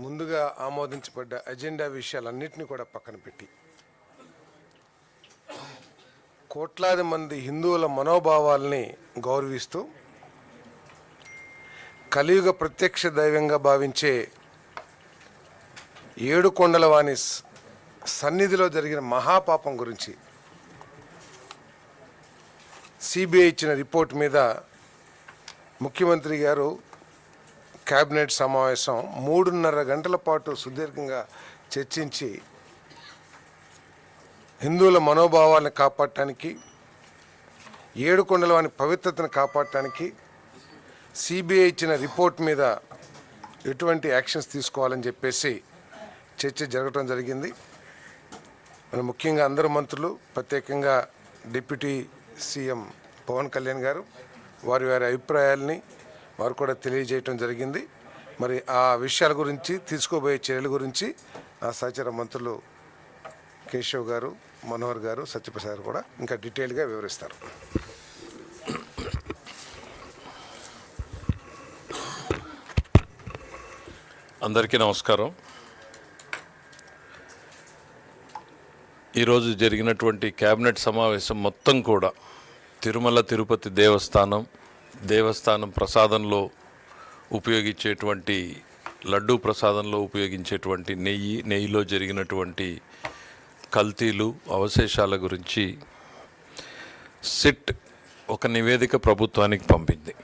ముందుగా ఆమోదించబడ్డ అజెండా విషయాలన్నింటినీ కూడా పక్కన పెట్టి కోట్లాది మంది హిందువుల మనోభావాల్ని గౌరవిస్తూ కలియుగ ప్రత్యక్ష దైవంగా భావించే ఏడుకొండలవాణి సన్నిధిలో జరిగిన మహాపాపం గురించి సిబిఐ ఇచ్చిన రిపోర్ట్ మీద ముఖ్యమంత్రి గారు కేబినెట్ సమావేశం 3.5 గంటల పాటు సుదీర్ఘంగా చర్చించి హిందువుల మనోభావాలను కాపాడటానికి ఏడుకొండలవాణి పవిత్రతను కాపాడటానికి సిబిఐ ఇచ్చిన రిపోర్ట్ మీద ఎటువంటి యాక్షన్స్ తీసుకోవాలని చెప్పేసి చర్చ జరగడం జరిగింది. మన ముఖ్యంగా అందరు మంత్రులు, ప్రత్యేకంగా డిప్యూటీ సీఎం పవన్ కళ్యాణ్ గారు వారి అభిప్రాయాల్ని వారు కూడా తెలియజేయటం జరిగింది. మరి ఆ విషయాల గురించి, తీసుకోబోయే చర్యల గురించి ఆ సహచర మంత్రులు కేశవ్ గారు, మనోహర్ గారు, సత్యప్రసాద్ గారు కూడా ఇంకా డీటెయిల్గా వివరిస్తారు. అందరికీ నమస్కారం. ఈరోజు జరిగినటువంటి కేబినెట్ సమావేశం మొత్తం కూడా తిరుమల తిరుపతి దేవస్థానం ప్రసాదంలో ఉపయోగించేటువంటి లడ్డూ ప్రసాదంలో ఉపయోగించేటువంటి నెయ్యిలో జరిగినటువంటి కల్తీలు, అవశేషాల గురించి సిట్ ఒక నివేదిక ప్రభుత్వానికి పంపింది.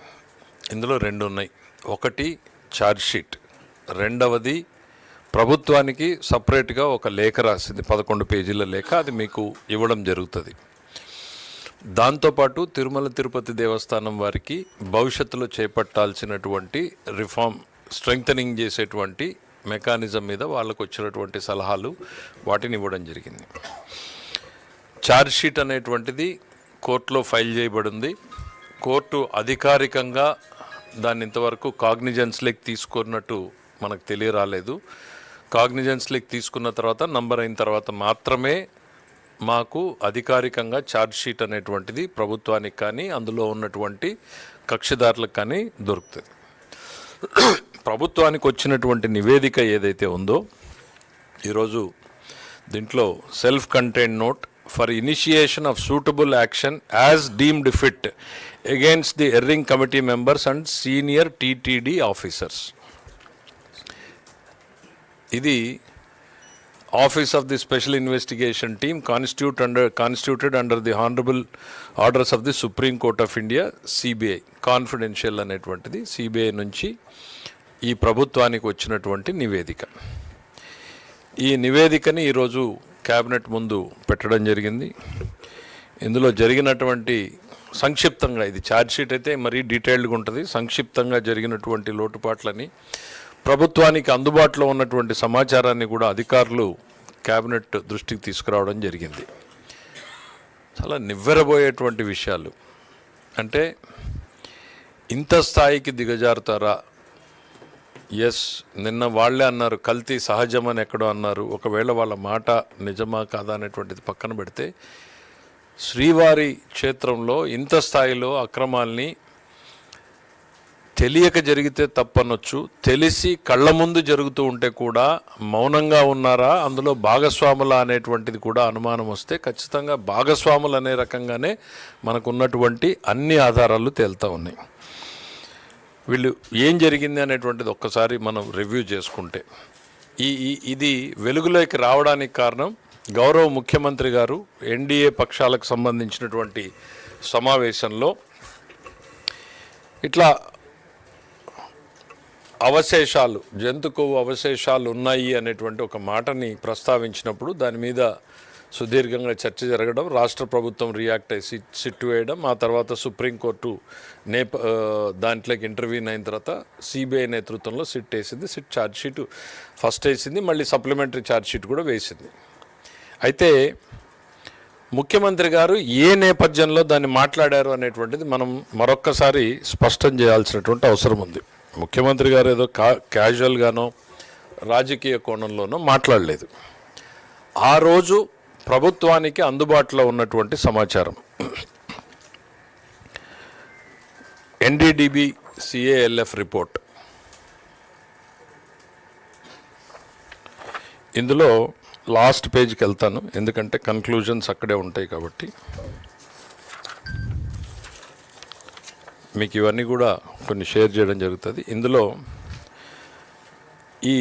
ఇందులో 2 ఉన్నాయి. ఒకటి ఛార్జ్షీట్, రెండవది ప్రభుత్వానికి సపరేట్గా ఒక లేఖ రాసింది, 11 పేజీల లేఖ. అది మీకు ఇవ్వడం జరుగుతుంది. దాంతోపాటు తిరుమల తిరుపతి దేవస్థానం వారికి భవిష్యత్తులో చేపట్టాల్సినటువంటి రిఫార్మ్, స్ట్రెంగ్తనింగ్ చేసేటువంటి మెకానిజం మీద వాళ్ళకు వచ్చినటువంటి సలహాలు, వాటిని ఇవ్వడం జరిగింది. ఛార్జ్షీట్ అనేటువంటిది కోర్టులో ఫైల్ చేయబడింది. కోర్టు అధికారికంగా దాన్ని ఇంతవరకు కాగ్నిజెన్స్లోకి తీసుకున్నట్టు మనకు తెలియరాలేదు. కాగ్నిజెన్స్లోకి తీసుకున్న తర్వాత, నంబర్ అయిన తర్వాత మాత్రమే మాకు అధికారికంగా ఛార్జ్షీట్ అనేటువంటిది ప్రభుత్వానికి కానీ అందులో ఉన్నటువంటి కక్షిదారులకు కానీ దొరుకుతుంది. ప్రభుత్వానికి వచ్చినటువంటి నివేదిక ఏదైతే ఉందో, ఈరోజు దీంట్లో self contained note for initiation of suitable action as deemed fit against the erring committee members and senior TTD officers. ఇది office of the special investigation team constituted under the honourable orders of the Supreme Court of India, CBI, confidential అనేటువంటిది CBI నుంచి ఈ ప్రభుత్వానికి వచ్చినటువంటి నివేదిక. ఈ నివేదికని ఈరోజు cabinet ముందు పెట్టడం జరిగింది. ఇందులో జరిగినటువంటి సంక్షిప్తంగా, ఇది ఛార్జ్షీట్ అయితే మరీ డీటెయిల్డ్గా ఉంటుంది, సంక్షిప్తంగా జరిగినటువంటి లోటుపాట్లని, ప్రభుత్వానికి అందుబాటులో ఉన్నటువంటి సమాచారాన్ని కూడా అధికారులు కేబినెట్ దృష్టికి తీసుకురావడం జరిగింది. చాలా నివ్వెరబోయేటువంటి విషయాలు. అంటే ఇంత స్థాయికి దిగజారుతారా? ఎస్, నిన్న వాళ్ళే అన్నారు కల్తీ సహజమని ఎక్కడో అన్నారు. ఒకవేళ వాళ్ళ మాట నిజమా కాదా అనేటువంటిది పక్కన పెడితే, శ్రీవారి క్షేత్రంలో ఇంత స్థాయిలో అక్రమాల్ని తెలియక జరిగితే తప్పనొచ్చు, తెలిసి కళ్ళ ముందు జరుగుతూ ఉంటే కూడా మౌనంగా ఉన్నారా, అందులో భాగస్వాములా అనేటువంటిది కూడా అనుమానం వస్తే, ఖచ్చితంగా భాగస్వాములు అనే రకంగానే మనకు ఉన్నటువంటి అన్ని ఆధారాలు తేలుతూ ఉన్నాయి. వీళ్ళు ఏం జరిగింది అనేటువంటిది ఒక్కసారి మనం రివ్యూ చేసుకుంటే, ఇది వెలుగులోకి రావడానికి కారణం గౌరవ ముఖ్యమంత్రి గారు ఎన్డీఏ పక్షాలకు సంబంధించినటువంటి సమావేశంలో ఇట్లా అవశేషాలు, జంతు కొవ్వు అవశేషాలు ఉన్నాయి అనేటువంటి ఒక మాటని ప్రస్తావించినప్పుడు దాని మీద సుదీర్ఘంగా చర్చ జరగడం, రాష్ట్ర ప్రభుత్వం రియాక్ట్ అయ్యి సిట్ వేయడం, ఆ తర్వాత సుప్రీంకోర్టు దాంట్లోకి ఇంటర్వ్యూన్ అయిన తర్వాత సిబిఐ నేతృత్వంలో సిట్ వేసింది. సిట్ ఛార్జ్షీట్ ఫస్ట్ వేసింది, మళ్ళీ సప్లిమెంటరీ ఛార్జ్షీట్ కూడా వేసింది. అయితే ముఖ్యమంత్రి గారు ఏ నేపథ్యంలో దాన్ని మాట్లాడారు అనేటువంటిది మనం మరొక్కసారి స్పష్టం చేయాల్సినటువంటి అవసరం ఉంది. ముఖ్యమంత్రి గారు ఏదో క్యాజువల్గానో రాజకీయ కోణంలోనో మాట్లాడలేదు. ఆ రోజు ప్రభుత్వానికి అందుబాటులో ఉన్నటువంటి సమాచారం, ఎన్డీడీబీ సిఏఎల్ఎఫ్ రిపోర్ట్, ఇందులో లాస్ట్ పేజ్కి వెళ్తాను, ఎందుకంటే కన్క్లూజన్స్ అక్కడే ఉంటాయి కాబట్టి. మీకు ఇవన్నీ కూడా కొన్ని షేర్ చేయడం జరుగుతుంది. ఇందులో ఈ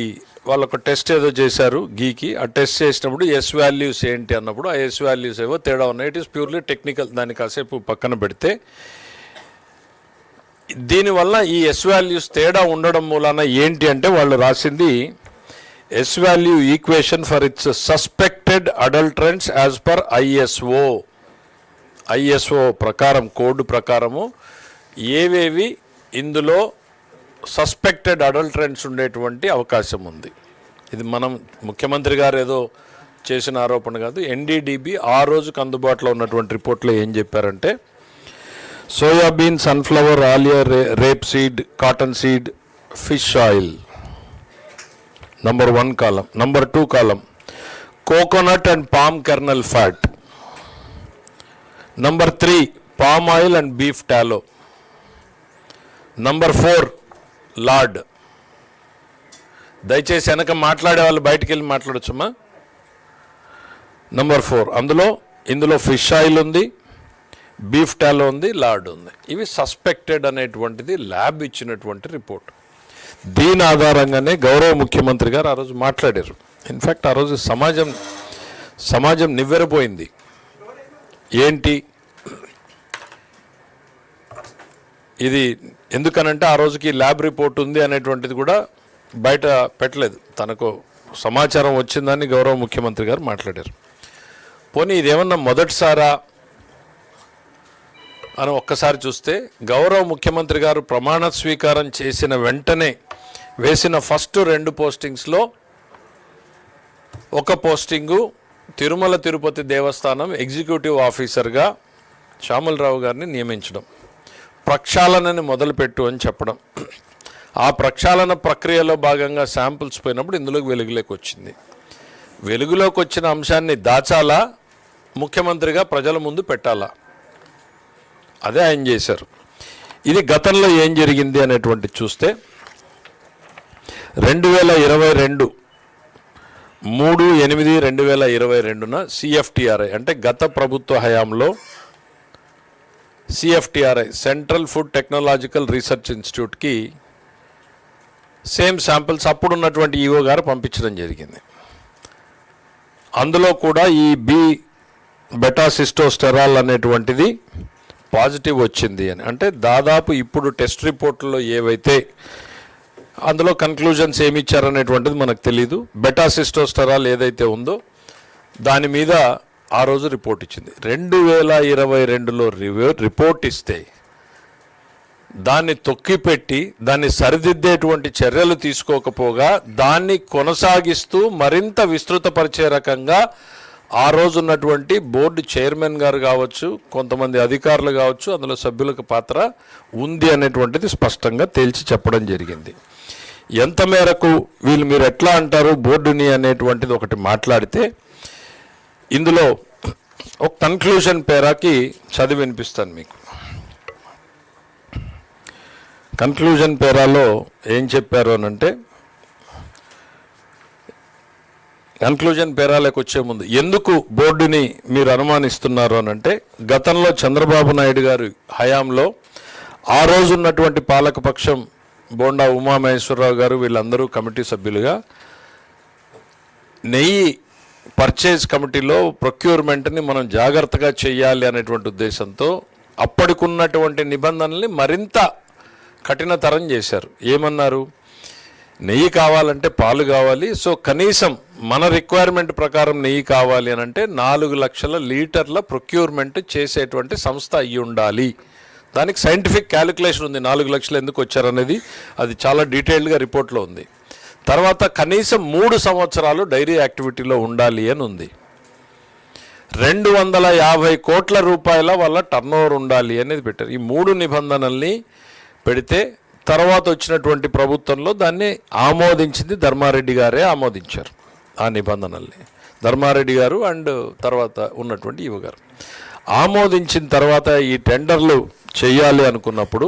వాళ్ళొక టెస్ట్ ఏదో చేశారు గీకి, ఆ టెస్ట్ చేసినప్పుడు ఎస్ వాల్యూస్ ఏంటి అన్నప్పుడు ఆ ఎస్ వాల్యూస్ ఏవో తేడా ఉన్నాయి. ఇట్ ఈస్ ప్యూర్లీ టెక్నికల్, దాన్ని కాసేపు పక్కన పెడితే దీనివల్ల ఈ ఎస్ వాల్యూస్ తేడా ఉండడం మూలాన ఏంటి అంటే వాళ్ళు రాసింది S value equation for its suspected adulterants as per ISO ప్రకారం, కోడ్ ప్రకారము ఏవేవి ఇందులో సస్పెక్టెడ్ అడల్టరెంట్స్ ఉండేటువంటి అవకాశం ఉంది. ఇది మనం ముఖ్యమంత్రి గారు ఏదో చేసిన ఆరోపణ కాదు. ఎన్డీడీబీ ఆ రోజుకు అందుబాటులో ఉన్నటువంటి రిపోర్ట్లో ఏం చెప్పారంటే soybean, sunflower, Alia, rape seed, cotton seed, fish oil number 1 column. Number 2 column coconut and palm kernel fat. Number 3 palm oil and beef టాలో. Number 4 lord. దయచేసి వెనక మాట్లాడే వాళ్ళు బయటికి వెళ్ళి మాట్లాడొచ్చమ్మా. నంబర్ 4 ఇందులో ఫిష్ ఆయిల్ ఉంది, బీఫ్ టాలో ఉంది, లార్డ్ ఉంది. ఇవి సస్పెక్టెడ్ అనేటువంటిది ల్యాబ్ ఇచ్చినటువంటి రిపోర్ట్. దీని ఆధారంగానే గౌరవ ముఖ్యమంత్రి గారు ఆ రోజు మాట్లాడారు. ఇన్ఫ్యాక్ట్ ఆ రోజు సమాజం నివ్వెరపోయింది. ఏంటి ఇది, ఎందుకనంటే ఆ రోజుకి ల్యాబ్ రిపోర్ట్ ఉంది అనేటువంటిది కూడా బయట పెట్టలేదు. తనకు సమాచారం వచ్చిందని గౌరవ ముఖ్యమంత్రి గారు మాట్లాడారు. పోనీ ఇదేమన్నా మొదటిసారా అని ఒక్కసారి చూస్తే, గౌరవ ముఖ్యమంత్రి గారు ప్రమాణ స్వీకారం చేసిన వెంటనే వేసిన ఫస్ట్ 2 పోస్టింగ్స్లో ఒక పోస్టింగు తిరుమల తిరుపతి దేవస్థానం ఎగ్జిక్యూటివ్ ఆఫీసర్గా శ్యామలరావు గారిని నియమించడం, ప్రక్షాళనని మొదలుపెట్టు అని చెప్పడం. ఆ ప్రక్షాళన ప్రక్రియలో భాగంగా శాంపుల్స్ పోయినప్పుడు ఇందులోకి వెలుగులోకి వచ్చింది. వెలుగులోకి వచ్చిన అంశాన్ని దాచాలా, ముఖ్యమంత్రిగా ప్రజల ముందు పెట్టాలా, అదే ఆయన చేశారు. ఇది గతంలో ఏం జరిగింది అనేటువంటి చూస్తే 2022 3/8/2022న సిఎఫ్టిఆర్ఐ అంటే గత ప్రభుత్వ హయాంలో CFTRI central food technological research ఇన్స్టిట్యూట్కి సేమ్ శాంపిల్స్ అప్పుడున్నటువంటి ఈఓ గారు పంపించడం జరిగింది. అందులో కూడా ఈ బెటాసిస్టోస్టెరాల్ అనేటువంటిది పాజిటివ్ వచ్చింది అని. అంటే దాదాపు ఇప్పుడు టెస్ట్ రిపోర్ట్లో ఏవైతే అందులో కన్క్లూజన్స్ ఏమి ఇచ్చారనేటువంటిది మనకు తెలీదు. బెటాసిస్టోస్టెరాల్ ఏదైతే ఉందో దాని మీద ఆ రోజు రిపోర్ట్ ఇచ్చింది. 2022లో రిపోర్ట్ ఇస్తే దాన్ని తొక్కిపెట్టి దాన్ని సరిదిద్దేటువంటి చర్యలు తీసుకోకపోగా దాన్ని కొనసాగిస్తూ మరింత విస్తృతపరిచే రకంగా ఆ రోజు ఉన్నటువంటి బోర్డు చైర్మన్ గారు కావచ్చు, కొంతమంది అధికారులు కావచ్చు, అందులో సభ్యులకు పాత్ర ఉంది అనేటువంటిది స్పష్టంగా తేల్చి చెప్పడం జరిగింది. ఎంత మేరకు మీరు ఎట్లా అంటారు బోర్డుని అనేటువంటిది ఒకటి మాట్లాడితే, ఇందులో ఒక కన్క్లూజన్ పేరాకి చదివి వినిపిస్తాను మీకు. కన్క్లూజన్ పేరాలో ఏం చెప్పారు అనంటే, కన్క్లూజన్ పేరాలకు వచ్చే ముందు ఎందుకు బోర్డుని మీరు అనుమానిస్తున్నారు అనంటే, గతంలో చంద్రబాబు నాయుడు గారి హయాంలో ఆ రోజు ఉన్నటువంటి పాలకపక్షం బోండా ఉమామహేశ్వరరావు గారు వీళ్ళందరూ కమిటీ సభ్యులుగా నెయ్యి పర్చేజ్ కమిటీలో ప్రొక్యూర్మెంట్ని మనం జాగ్రత్తగా చేయాలి అనేటువంటి ఉద్దేశంతో అప్పటికున్నటువంటి నిబంధనల్ని మరింత కఠినతరం చేశారు. ఏమన్నారు, నెయ్యి కావాలంటే పాలు కావాలి, సో కనీసం మన రిక్వైర్మెంట్ ప్రకారం నెయ్యి కావాలి అని అంటే 4 లక్షల లీటర్ల ప్రొక్యూర్మెంట్ చేసేటువంటి సంస్థ అయ్యి ఉండాలి. దానికి సైంటిఫిక్ క్యాలిక్యులేషన్ ఉంది, 4 లక్షలు ఎందుకు వచ్చారనేది అది చాలా డీటెయిల్డ్గా రిపోర్ట్లో ఉంది. తర్వాత కనీసం 3 సంవత్సరాలు డైరీ యాక్టివిటీలో ఉండాలి అని ఉంది. 250 కోట్ల రూపాయల వాళ్ళ టర్నోవర్ ఉండాలి అనేది పెట్టారు. ఈ 3 నిబంధనల్ని పెడితే తర్వాత వచ్చినటువంటి ప్రభుత్వంలో దాన్ని ఆమోదించింది ధర్మారెడ్డి గారే ఆమోదించారు. ఆ నిబంధనల్ని ధర్మారెడ్డి గారు అండ్ తర్వాత ఉన్నటువంటి ఈవో గారు ఆమోదించిన తర్వాత ఈ టెండర్లు చేయాలి అనుకున్నప్పుడు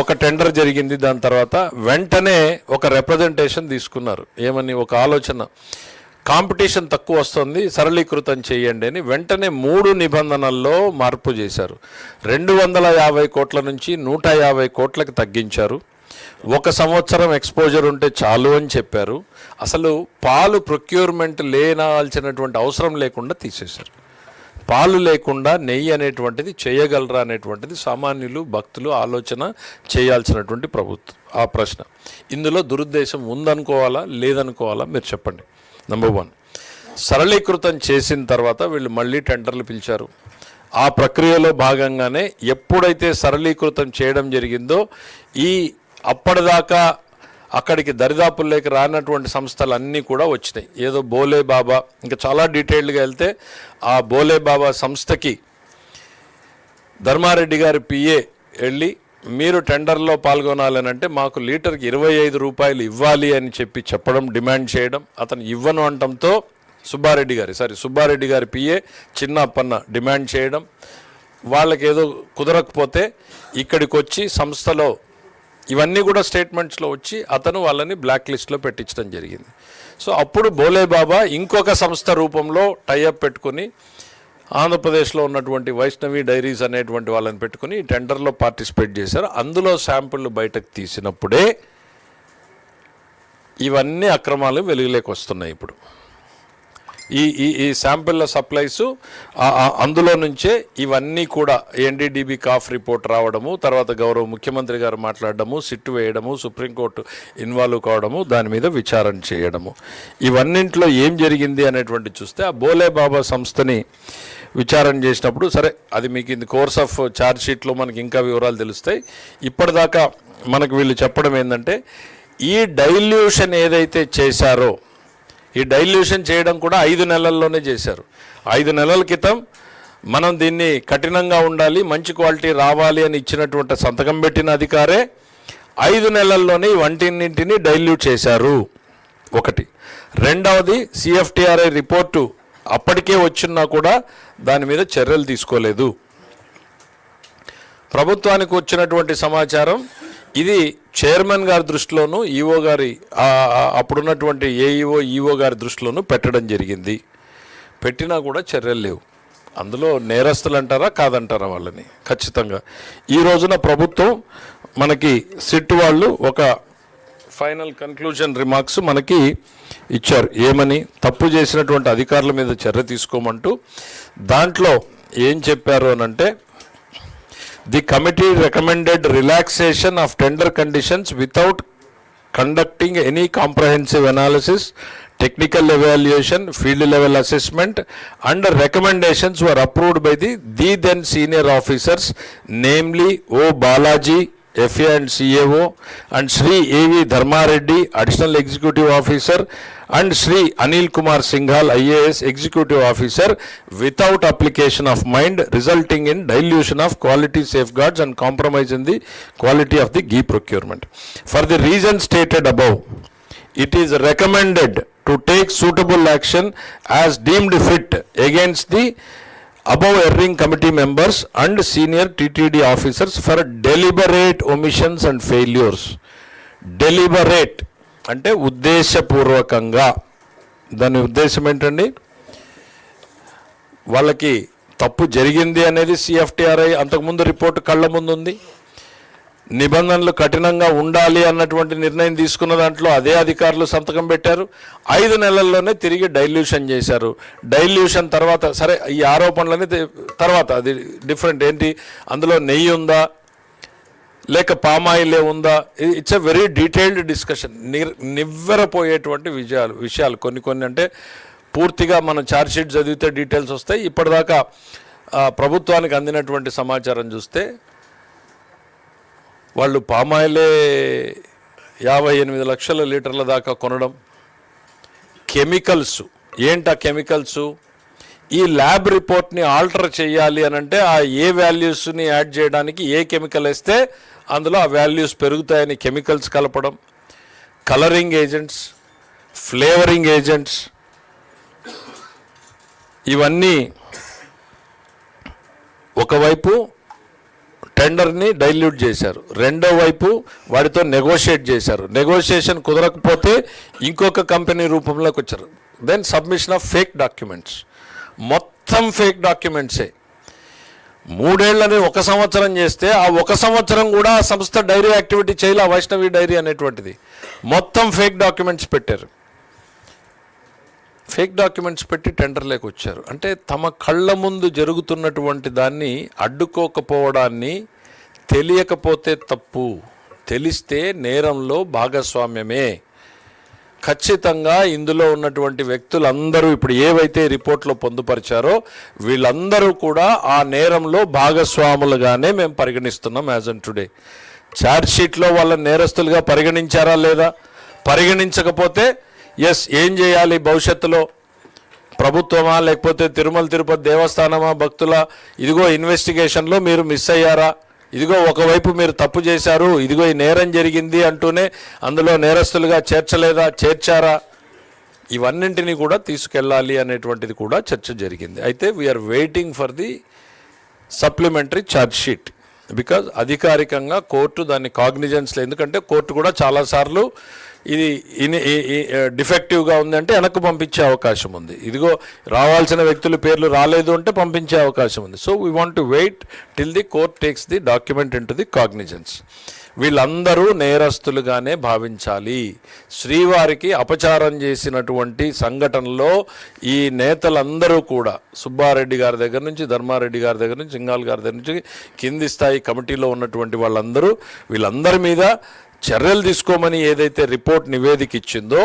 ఒక టెండర్ జరిగింది. దాని తర్వాత వెంటనే ఒక రిప్రజెంటేషన్ తీసుకున్నారు. ఏమని? ఒక ఆలోచన, కాంపిటీషన్ తక్కువ వస్తుంది, సరళీకృతం చేయండి అని. వెంటనే 3 నిబంధనల్లో మార్పు చేశారు. 250 కోట్ల నుంచి 150 కోట్లకి తగ్గించారు. 1 సంవత్సరం ఎక్స్పోజర్ ఉంటే చాలు అని చెప్పారు. అసలు పాలు ప్రొక్యూర్మెంట్ లేనాల్సినటువంటి అవసరం లేకుండా తీసేశారు. పాలు లేకుండా నెయ్యి అనేటువంటిది చేయగలరా అనేటువంటిది సామాన్యులు, భక్తులు ఆలోచన చేయాల్సినటువంటి ఆ ప్రశ్న. ఇందులో దురుద్దేశం ఉందనుకోవాలా లేదనుకోవాలా మీరు చెప్పండి. నెంబర్ 1, సరళీకృతం చేసిన తర్వాత వీళ్ళు మళ్ళీ టెండర్లు పిలిచారు. ఆ ప్రక్రియలో భాగంగానే ఎప్పుడైతే సరళీకృతం చేయడం జరిగిందో అప్పటిదాకా అక్కడికి దరిదాపుల్లోకి రానటువంటి సంస్థలు అన్నీ కూడా వచ్చినాయి. ఏదో బోలే బాబా, ఇంకా చాలా డీటెయిల్డ్గా వెళ్తే ఆ బోలే బాబా సంస్థకి ధర్మారెడ్డి గారి పిఏ వెళ్ళి మీరు టెండర్లో పాల్గొనాలని అంటే మాకు లీటర్కి 25 రూపాయలు ఇవ్వాలి అని చెప్పడం, డిమాండ్ చేయడం, అతను ఇవ్వను అనటంతో సుబ్బారెడ్డి గారి పిఏ చిన్న అప్పన్న డిమాండ్ చేయడం, వాళ్ళకి ఏదో కుదరకపోతే ఇక్కడికి వచ్చి సంస్థలో ఇవన్నీ కూడా స్టేట్మెంట్స్లో వచ్చి అతను వాళ్ళని బ్లాక్ లిస్ట్లో పెట్టించడం జరిగింది. సో అప్పుడు బోలే బాబా ఇంకొక సంస్థ రూపంలో టైఅప్ పెట్టుకుని ఆంధ్రప్రదేశ్లో ఉన్నటువంటి వైష్ణవి డైరీస్ అనేటువంటి వాళ్ళని పెట్టుకుని ఈ టెండర్లో పార్టిసిపేట్ చేశారు. అందులో శాంపుళ్ళు బయటకు తీసినప్పుడే ఇవన్నీ అక్రమాలు వెలుగులోకి వస్తున్నాయి. ఇప్పుడు ఈ శాంపిల్ల సప్లైసు అందులో నుంచే ఇవన్నీ కూడా ఎన్డీడీబీ కాఫ్ రిపోర్ట్ రావడము, తర్వాత గౌరవ ముఖ్యమంత్రి గారు మాట్లాడడము, సిట్టు వేయడము, సుప్రీంకోర్టు ఇన్వాల్వ్ కావడము, దాని మీద విచారణ చేయడము, ఇవన్నింటిలో ఏం జరిగింది అనేటువంటి చూస్తే ఆ బోలే బాబా సంస్థని విచారణ చేసినప్పుడు సరే అది మీకు ఇన్ కోర్స్ ఆఫ్ ఛార్జ్ షీట్లో మనకి ఇంకా వివరాలు తెలుస్తాయి. ఇప్పటిదాకా మనకు వీళ్ళు చెప్పడం ఏంటంటే ఈ డైల్యూషన్ ఏదైతే చేశారో ఈ డైల్యూషన్ చేయడం కూడా 5 నెలల్లోనే చేశారు. 5 నెలల క్రితం మనం దీన్ని కఠినంగా ఉండాలి, మంచి క్వాలిటీ రావాలి అని ఇచ్చినటువంటి సంతకం పెట్టిన అధికారే 5 నెలల్లోనే వంటిన్నింటినీ డైల్యూట్ చేశారు. ఒకటి. రెండవది సిఎఫ్టిఆర్ఐ రిపోర్టు అప్పటికే వచ్చినా కూడా దాని మీద చర్యలు తీసుకోలేదు. ప్రభుత్వానికి వచ్చినటువంటి సమాచారం ఇది చైర్మన్ గారి దృష్టిలోనూ ఈఓ గారి అప్పుడున్నటువంటి ఈఓ గారి దృష్టిలోనూ పెట్టడం జరిగింది. పెట్టినా కూడా చర్యలు లేవు. అందులో నేరస్తులు అంటారా కాదంటారా వాళ్ళని? ఖచ్చితంగా ఈ రోజున ప్రభుత్వం మనకి సిట్ వాళ్ళు ఒక ఫైనల్ కన్క్లూజన్ రిమార్క్స్ మనకి ఇచ్చారు. ఏమని? తప్పు చేసినటువంటి అధికారుల మీద చర్య తీసుకోమంటూ దాంట్లో ఏం చెప్పారు అనంటే The committee recommended relaxation of tender conditions without conducting any comprehensive analysis, technical evaluation, field level assessment, and recommendations were approved by the then senior officers, namely O. Balaji, FA and CAO, and Shri A.V. Dharmareddy, Additional Executive Officer, and Shri Anil Kumar Singhal, IAS Executive Officer, without application of mind, resulting in dilution of quality safeguards and compromise in the quality of the ghee procurement. For the reasons stated above, it is recommended to take suitable action as deemed fit against the above erring committee members and senior TTD officers for deliberate omissions and failures. Deliberate అంటే ఉద్దేశపూర్వకంగా. దాని ఉద్దేశం ఏంటండి? వాళ్ళకి తప్పు జరిగింది అనేది CFTRI అంతకుముందు రిపోర్టు కళ్ళ ముందు ఉంది. నిబంధనలు కఠినంగా ఉండాలి అన్నటువంటి నిర్ణయం తీసుకున్న దాంట్లో అదే అధికారులు సంతకం పెట్టారు. 5 నెలల్లోనే తిరిగి డైల్యూషన్ చేశారు. డైల్యూషన్ తర్వాత సరే ఈ ఆరోపణలని తర్వాత అది డిఫరెంట్. ఏంటి అందులో నెయ్యి ఉందా లేక పామాయిలే ఉందా? It's a very detailed discussion. నివ్వెరపోయేటువంటి విషయాలు కొన్ని అంటే పూర్తిగా మనం ఛార్జ్ షీట్ చదివితే డీటెయిల్స్ వస్తాయి. ఇప్పటిదాకా ప్రభుత్వానికి అందినటువంటి సమాచారం చూస్తే వాళ్ళు పామాయిలే 58 లక్షల లీటర్ల దాకా కొనడం. కెమికల్స్ ఏంటా కెమికల్స్? ఈ ల్యాబ్ రిపోర్ట్ని ఆల్టర్ చేయాలి అని అంటే ఆ ఏ వాల్యూస్ని యాడ్ చేయడానికి ఏ కెమికల్ వేస్తే అందులో ఆ వాల్యూస్ పెరుగుతాయని కెమికల్స్ కలపడం, కలరింగ్ ఏజెంట్స్, ఫ్లేవరింగ్ ఏజెంట్స్, ఇవన్నీ ఒకవైపు టెండర్ని డైల్యూట్ చేశారు. రెండో వైపు వాడితో నెగోషియేట్ చేశారు. నెగోషియేషన్ కుదరకపోతే ఇంకొక కంపెనీ రూపంలోకి వచ్చారు. Then submission of fake documents, మొత్తం ఫేక్ డాక్యుమెంట్సే. 3 ఏళ్ళని 1 సంవత్సరం చేస్తే ఆ 1 సంవత్సరం కూడా ఆ సంస్థ డైరీ యాక్టివిటీ చేయాలి. ఆ వైష్ణవి డైరీ అనేటువంటిది మొత్తం ఫేక్ డాక్యుమెంట్స్ పెట్టారు. ఫేక్ డాక్యుమెంట్స్ పెట్టి టెండర్లోకి వచ్చారు. అంటే తమ కళ్ళ ముందు జరుగుతున్నటువంటి దాన్ని అడ్డుకోకపోవడాన్ని, తెలియకపోతే తప్పు, తెలిస్తే నేరంలో భాగస్వామ్యమే. ఖచ్చితంగా ఇందులో ఉన్నటువంటి వ్యక్తులందరూ ఇప్పుడు ఏవైతే రిపోర్ట్లో పొందుపరిచారో వీళ్ళందరూ కూడా ఆ నేరంలో భాగస్వాములుగానే మేము పరిగణిస్తున్నాం యాజ్ ఆన్ టుడే. ఛార్జ్షీట్లో వాళ్ళ నేరస్తులుగా పరిగణించారా లేదా? పరిగణించకపోతే ఎస్, ఏం చేయాలి భవిష్యత్తులో? ప్రభుత్వమా లేకపోతే తిరుమల తిరుపతి దేవస్థానమా భక్తుల ఇదిగో ఇన్వెస్టిగేషన్లో మీరు మిస్ అయ్యారా, ఇదిగో ఒకవైపు మీరు తప్పు చేశారు, ఇదిగో ఈ నేరం జరిగింది అంటూనే అందులో నేరస్తులుగా చేర్చలేదా, చేర్చారా? ఇవన్నింటినీ కూడా తీసుకెళ్ళాలి అనేటువంటిది కూడా చర్చ జరిగింది. అయితే we're waiting for the supplementary charge sheet because అధికారికంగా కోర్టు దాన్ని కాగ్నిజెన్స్లో, ఎందుకంటే కోర్టు కూడా చాలాసార్లు ఇది డిఫెక్టివ్గా ఉందంటే వెనక్కు పంపించే అవకాశం ఉంది. ఇదిగో రావాల్సిన వ్యక్తుల పేర్లు రాలేదు అంటే పంపించే అవకాశం ఉంది. So we want to wait till the court takes the document into the cognizance. వీళ్ళందరూ నేరస్తులుగానే భావించాలి. శ్రీవారికి అపచారం చేసినటువంటి సంఘటనలో ఈ నేతలందరూ కూడా సుబ్బారెడ్డి గారి దగ్గర నుంచి, ధర్మారెడ్డి గారి దగ్గర నుంచి, సింగాల్ గారి దగ్గర నుంచి కింది స్థాయి కమిటీలో ఉన్నటువంటి వాళ్ళందరూ, వీళ్ళందరి మీద చర్యలు తీసుకోమని ఏదైతే రిపోర్ట్ నివేదిక ఇచ్చిందో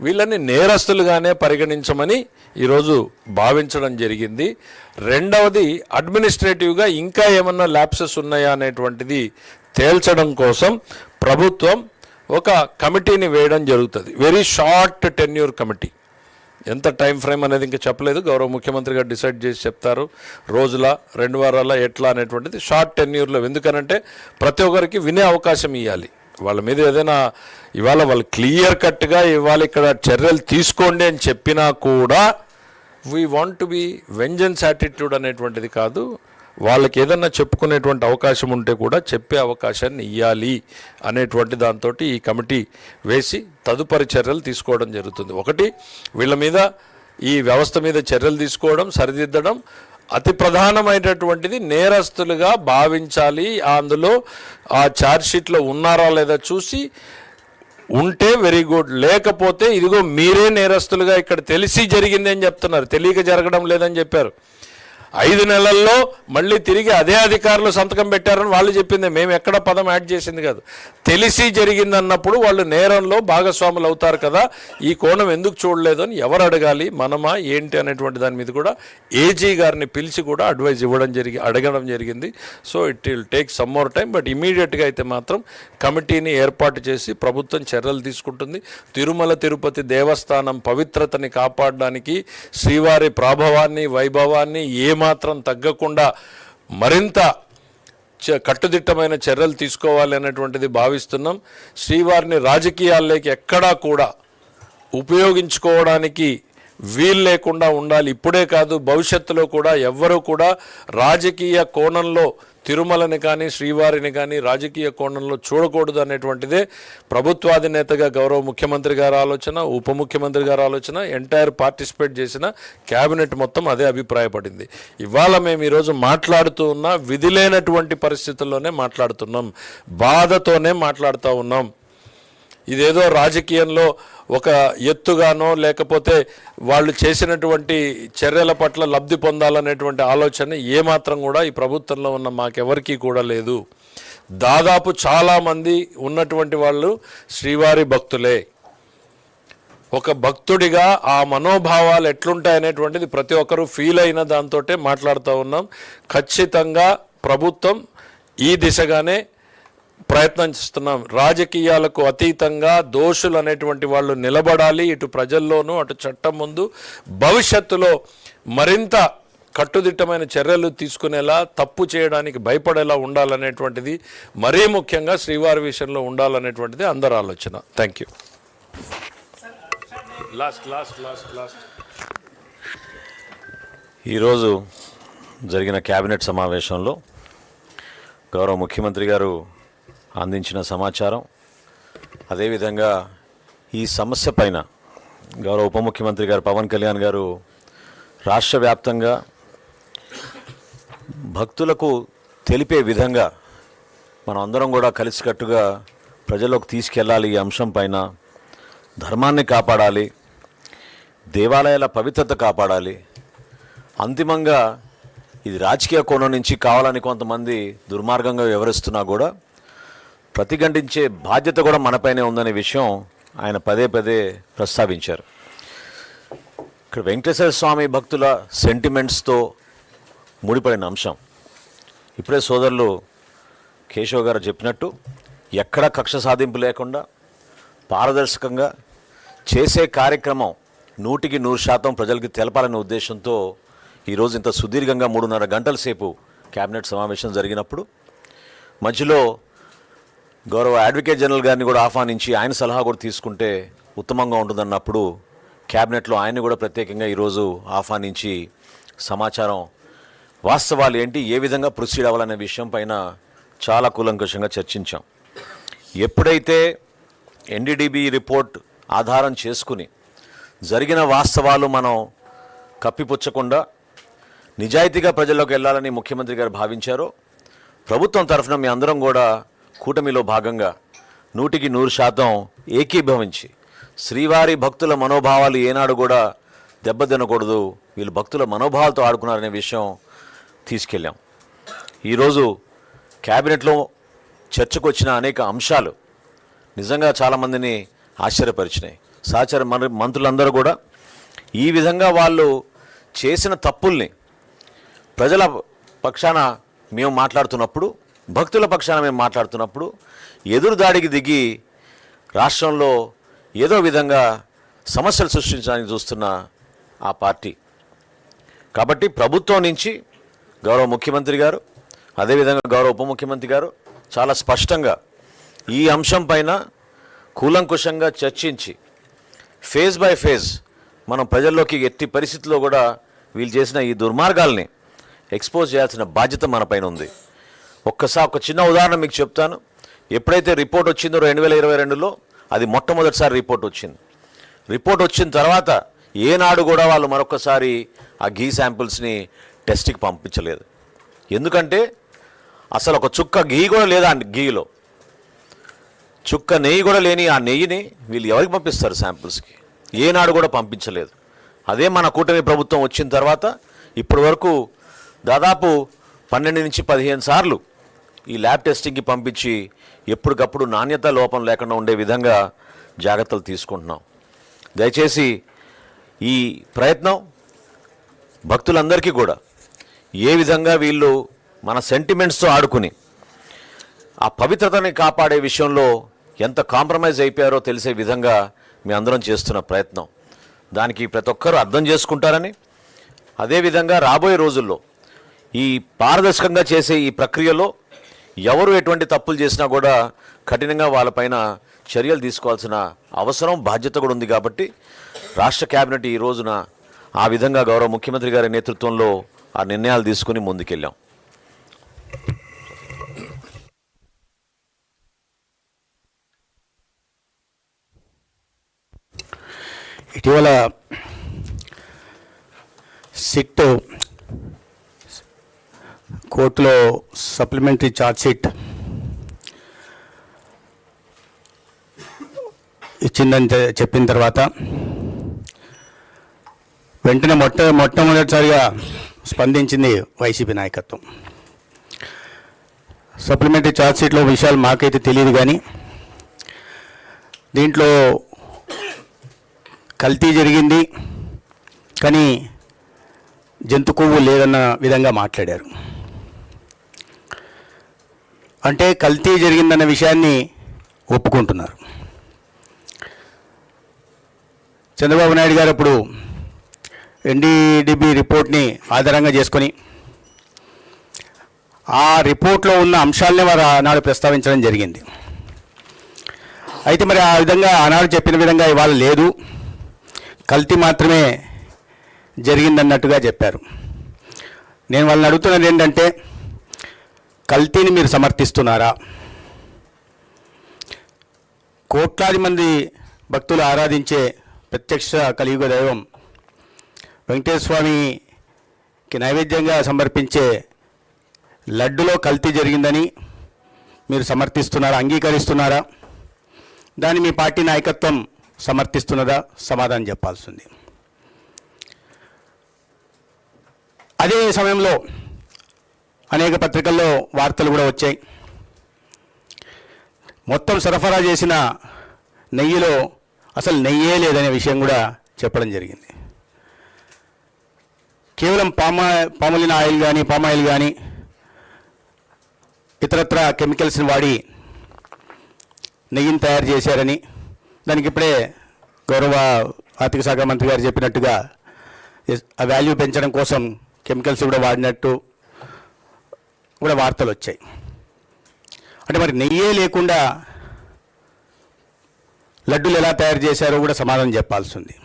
వీళ్ళని నేరస్తులుగానే పరిగణించమని ఈరోజు భావించడం జరిగింది. రెండవది, అడ్మినిస్ట్రేటివ్గా ఇంకా ఏమన్నా ల్యాప్సెస్ ఉన్నాయా అనేటువంటిది తేల్చడం కోసం ప్రభుత్వం ఒక కమిటీని వేయడం జరుగుతుంది. Very short tenure committee. ఎంత టైం ఫ్రేమ్ అనేది ఇంకా చెప్పలేదు, గౌరవ ముఖ్యమంత్రి గారు డిసైడ్ చేసి చెప్తారు. రోజుల 2 వారాల ఎట్లా అనేటువంటిది షార్ట్ టెన్యూర్లో. ఎందుకనంటే ప్రతి ఒక్కరికి వినే అవకాశం ఇవ్వాలి. వాళ్ళ మీద ఏదైనా ఇవాళ వాళ్ళు క్లియర్ కట్గా ఇవాళ ఇక్కడ చర్యలు తీసుకోండి అని చెప్పినా కూడా we want to be vengeance attitude అనేటువంటిది కాదు. వాళ్ళకి ఏదన్నా చెప్పుకునేటువంటి అవకాశం ఉంటే కూడా చెప్పే అవకాశాన్ని ఇవ్వాలి అనేటువంటి దాంతో ఈ కమిటీ వేసి తదుపరి చర్యలు తీసుకోవడం జరుగుతుంది. ఒకటి, వీళ్ళ మీద ఈ వ్యవస్థ మీద చర్యలు తీసుకోవడం, సరిదిద్దడం. అతి ప్రధానమైనటువంటిది నేరస్తులుగా భావించాలి. అందులో ఆ ఛార్జ్షీట్లో ఉన్నారా లేదా చూసి, ఉంటే వెరీ గుడ్, లేకపోతే ఇదిగో మీరే నేరస్తులుగా ఇక్కడ తెలిసి జరిగింది అని చెప్తున్నారు, తెలియక జరగడం లేదని చెప్పారు. 5 నెలల్లో మళ్ళీ తిరిగి అదే అధికారులు సంతకం పెట్టారని వాళ్ళు చెప్పింది, మేము ఎక్కడ పదం యాడ్ చేసింది కాదు. తెలిసి జరిగిందన్నప్పుడు వాళ్ళు నేరంలో భాగస్వాములు అవుతారు కదా, ఈ కోణం ఎందుకు చూడలేదు అని ఎవరు అడగాలి, మనమా ఏంటి అనేటువంటి దాని మీద కూడా ఏజీ గారిని పిలిచి కూడా అడ్వైజ్ అడగడం జరిగింది. So it will take some more time, but ఇమీడియట్గా అయితే మాత్రం కమిటీని ఏర్పాటు చేసి ప్రభుత్వం చర్యలు తీసుకుంటుంది. తిరుమల తిరుపతి దేవస్థానం పవిత్రతని కాపాడడానికి, శ్రీవారి ప్రాభవాన్ని వైభవాన్ని ఏమాత్రం తగ్గకుండా మరింత కట్టుదిట్టమైన చర్యలు తీసుకోవాలి అనేటువంటిది భావిస్తున్నాం. శ్రీవారిని రాజకీయాల్లోకి ఎక్కడా కూడా ఉపయోగించుకోవడానికి వీలు లేకుండా ఉండాలి. ఇప్పుడే కాదు, భవిష్యత్తులో కూడా ఎవ్వరూ కూడా రాజకీయ కోణంలో తిరుమలని కానీ శ్రీవారిని కానీ రాజకీయ కోణంలో చూడకూడదు అనేటువంటిదే ప్రభుత్వాధినేతగా గౌరవ ముఖ్యమంత్రి గారి ఆలోచన, ఉప ముఖ్యమంత్రి గారి ఆలోచన, ఎంటైర్ పార్టిసిపేట్ చేసిన క్యాబినెట్ మొత్తం అదే అభిప్రాయపడింది. ఇవాళ మేము ఈరోజు మాట్లాడుతూ ఉన్నా విధి లేనటువంటి పరిస్థితుల్లోనే మాట్లాడుతున్నాం, బాధతోనే మాట్లాడుతూ ఉన్నాం. ఇదేదో రాజకీయంలో ఒక ఎత్తుగానో లేకపోతే వాళ్ళు చేసినటువంటి చర్యల పట్ల లబ్ధి పొందాలనేటువంటి ఆలోచన ఏమాత్రం కూడా ఈ ప్రభుత్వంలో ఉన్న మాకెవరికీ కూడా లేదు. దాదాపు చాలామంది ఉన్నటువంటి వాళ్ళు శ్రీవారి భక్తులే. ఒక భక్తుడిగా ఆ మనోభావాలు ఎట్లుంటాయనేటువంటిది ప్రతి ఒక్కరూ ఫీల్ అయిన దాంతో మాట్లాడుతూ ఉన్నాం. ఖచ్చితంగా ప్రభుత్వం ఈ దిశగానే ప్రయత్నం చేస్తున్నాం. రాజకీయాలకు అతీతంగా దోషులు అనేటువంటి వాళ్ళు నిలబడాలి, ఇటు ప్రజల్లోనూ అటు చట్టం ముందు. భవిష్యత్తులో మరింత కట్టుదిట్టమైన చర్యలు తీసుకునేలా, తప్పు చేయడానికి భయపడేలా ఉండాలనేటువంటిది, మరీ ముఖ్యంగా శ్రీవారి విషయంలో ఉండాలనేటువంటిది అందరి ఆలోచన. Thank you. ఈరోజు జరిగిన క్యాబినెట్ సమావేశంలో గౌరవ ముఖ్యమంత్రి గారు అందించిన సమాచారం, అదేవిధంగా ఈ సమస్య పైన గౌరవ ఉప ముఖ్యమంత్రి గారు పవన్ కళ్యాణ్ గారు రాష్ట్ర వ్యాప్తంగా భక్తులకు తెలిపే విధంగా మనం అందరం కూడా కలిసికట్టుగా ప్రజల్లోకి తీసుకెళ్ళాలి. ఈ అంశం పైన ధర్మాన్ని కాపాడాలి, దేవాలయాల పవిత్రత కాపాడాలి. అంతిమంగా ఇది రాజకీయ కోణం నుంచి కావాలని కొంతమంది దుర్మార్గంగా వ్యవహరిస్తున్నా కూడా ప్రతిఘటించే బాధ్యత కూడా మనపైనే ఉందనే విషయం ఆయన పదే పదే ప్రస్తావించారు. ఇక్కడ వెంకటేశ్వర స్వామి భక్తుల సెంటిమెంట్స్తో ముడిపడిన అంశం. ఇప్పుడే సోదరులు కేశవ్ గారు చెప్పినట్టు ఎక్కడ కక్ష సాధింపు లేకుండా పారదర్శకంగా చేసే కార్యక్రమం 100% ప్రజలకి తెలపాలనే ఉద్దేశంతో ఈరోజు ఇంత సుదీర్ఘంగా 3.5 గంటల సేపు క్యాబినెట్ సమావేశం జరిగినప్పుడు మధ్యలో గౌరవ అడ్వకేట్ జనరల్ గారిని కూడా ఆహ్వానించి ఆయన సలహా కూడా తీసుకుంటే ఉత్తమంగా ఉంటుందన్నప్పుడు క్యాబినెట్లో ఆయన్ని కూడా ప్రత్యేకంగా ఈరోజు ఆహ్వానించి సమాచారం వాస్తవాలు ఏంటి, ఏ విధంగా ప్రొసీడ్ అవ్వాలనే విషయం పైన చాలా కూలంకషంగా చర్చించాం. ఎప్పుడైతే ఎన్డీడీబీ రిపోర్ట్ ఆధారం చేసుకుని జరిగిన వాస్తవాలు మనం కప్పిపుచ్చకుండా నిజాయితీగా ప్రజల్లోకి వెళ్ళాలని ముఖ్యమంత్రి గారు భావించారో, ప్రభుత్వం తరఫున మీ అందరం కూడా కూటమిలో భాగంగా 100% ఏకీభవించి శ్రీవారి భక్తుల మనోభావాలు ఏనాడు కూడా దెబ్బతినకూడదు, వీళ్ళు భక్తుల మనోభావాలతో ఆడుకున్నారనే విషయం తీసుకెళ్ళాం. ఈరోజు క్యాబినెట్లో చర్చకు వచ్చిన అనేక అంశాలు నిజంగా చాలామందిని ఆశ్చర్యపరిచినాయి. సహచర మంత్రులందరూ కూడా ఈ విధంగా వాళ్ళు చేసిన తప్పుల్ని ప్రజల పక్షాన మేము మాట్లాడుతున్నప్పుడు, భక్తుల పక్షాన మేము మాట్లాడుతున్నప్పుడు ఎదురుదాడికి దిగి రాష్ట్రంలో ఏదో విధంగా సమస్యలు సృష్టించడానికి చూస్తున్న ఆ పార్టీ. కాబట్టి ప్రభుత్వం నుంచి గౌరవ ముఖ్యమంత్రి గారు, అదేవిధంగా గౌరవ ఉప ముఖ్యమంత్రి గారు చాలా స్పష్టంగా ఈ అంశం పైన కూలంకుషంగా చర్చించి ఫేజ్ బై ఫేజ్ మనం ప్రజల్లోకి ఎట్టి పరిస్థితుల్లో కూడా వీళ్ళు చేసిన ఈ దుర్మార్గాల్ని ఎక్స్పోజ్ చేయాల్సిన బాధ్యత మన పైన ఉంది. ఒక చిన్న ఉదాహరణ మీకు చెప్తాను. ఎప్పుడైతే రిపోర్ట్ వచ్చిందో 2022లో అది మొట్టమొదటిసారి రిపోర్ట్ వచ్చింది. రిపోర్ట్ వచ్చిన తర్వాత ఏనాడు కూడా వాళ్ళు మరొకసారి ఆ ఘీ శాంపిల్స్ని టెస్ట్కి పంపించలేదు. ఎందుకంటే అసలు ఒక చుక్క ఘీ కూడా లేదా ఘీలో చుక్క నెయ్యి కూడా లేని ఆ నెయ్యిని వీళ్ళు ఎవరికి పంపిస్తారు శాంపిల్స్కి? ఏనాడు కూడా పంపించలేదు. అదే మన కూటమి ప్రభుత్వం వచ్చిన తర్వాత ఇప్పటి వరకు దాదాపు 12 నుంచి 15 సార్లు ఈ ల్యాబ్ టెస్టింగ్కి పంపించి ఎప్పటికప్పుడు నాణ్యత లోపం లేకుండా ఉండే విధంగా జాగ్రత్తలు తీసుకుంటున్నాం. దయచేసి ఈ ప్రయత్నం భక్తులందరికీ కూడా ఏ విధంగా వీళ్ళు మన సెంటిమెంట్స్తో ఆడుకుని ఆ పవిత్రతని కాపాడే విషయంలో ఎంత కాంప్రమైజ్ అయిపోయారో తెలిసే విధంగా మీ అందరం చేస్తున్న ప్రయత్నం, దానికి ప్రతి ఒక్కరూ అర్థం చేసుకుంటారని, అదేవిధంగా రాబోయే రోజుల్లో ఈ పారదర్శకంగా చేసే ఈ ప్రక్రియలో ఎవరు ఎటువంటి తప్పులు చేసినా కూడా కఠినంగా వాళ్ళపైన చర్యలు తీసుకోవాల్సిన అవసరం, బాధ్యత కూడా ఉంది. కాబట్టి రాష్ట్ర కేబినెట్ ఈ రోజున ఆ విధంగా గౌరవ ముఖ్యమంత్రి గారి నేతృత్వంలో ఆ నిర్ణయాలు తీసుకుని ముందుకెళ్ళాం. ఇటీవల సిట్ కోర్టులో సప్లిమెంటరీ ఛార్జ్షీట్ ఇచ్చిందని చెప్పిన తర్వాత వెంటనే మొట్టమొదటిసారిగా స్పందించింది వైసీపీ నాయకత్వం. సప్లిమెంటరీ ఛార్జ్షీట్లో విషయాలు మాకైతే తెలియదు, కానీ దీంట్లో కల్తీ జరిగింది కానీ జంతు కొవ్వు లేదన్న విధంగా మాట్లాడారు. అంటే కల్తీ జరిగిందన్న విషయాన్ని ఒప్పుకుంటున్నారు. చంద్రబాబు నాయుడు గారు అప్పుడు ఎన్డీడీబీ రిపోర్ట్ని ఆధారంగా చేసుకొని ఆ రిపోర్ట్లో ఉన్న అంశాలనే వారు ఆనాడు ప్రస్తావించడం జరిగింది. అయితే మరి ఆ విధంగా ఆనాడు చెప్పిన విధంగా ఇవాళ లేదు, కల్తీ మాత్రమే జరిగిందన్నట్టుగా చెప్పారు. నేను వాళ్ళని అడుగుతున్నది ఏంటంటే, కల్తీని మీరు సమర్థిస్తున్నారా? కోట్లాది మంది భక్తులు ఆరాధించే ప్రత్యక్ష కలియుగ దైవం వెంకటేశ్వర స్వామికి నైవేద్యంగా సమర్పించే లడ్డులో కల్తీ జరిగిందని మీరు సమర్థిస్తున్నారా, అంగీకరిస్తున్నారా? దాన్ని మీ పార్టీ నాయకత్వం సమర్థిస్తున్నదా? సమాధానం చెప్పాల్సింది. అదే సమయంలో అనేక పత్రికల్లో వార్తలు కూడా వచ్చాయి. మొత్తం సరఫరా చేసిన నెయ్యిలో అసలు నెయ్యే లేదనే విషయం కూడా చెప్పడం జరిగింది. కేవలం పామోలిన్ ఆయిల్ కానీ పామాయిల్ కానీ ఇతరత్ర కెమికల్స్ని వాడి నెయ్యిని తయారు చేశారని, దానికి ఇప్పుడే గౌరవ ఆర్థిక శాఖ మంత్రి గారు చెప్పినట్టుగా ఆ వాల్యూ పెంచడం కోసం కెమికల్స్ కూడా వాడినట్టు కూడా వార్తలు వచ్చాయి. అంటే మరి నెయ్యే లేకుండా లడ్డూలు ఎలా తయారు చేశారో కూడా సమాధానం చెప్పాల్సి ఉంది.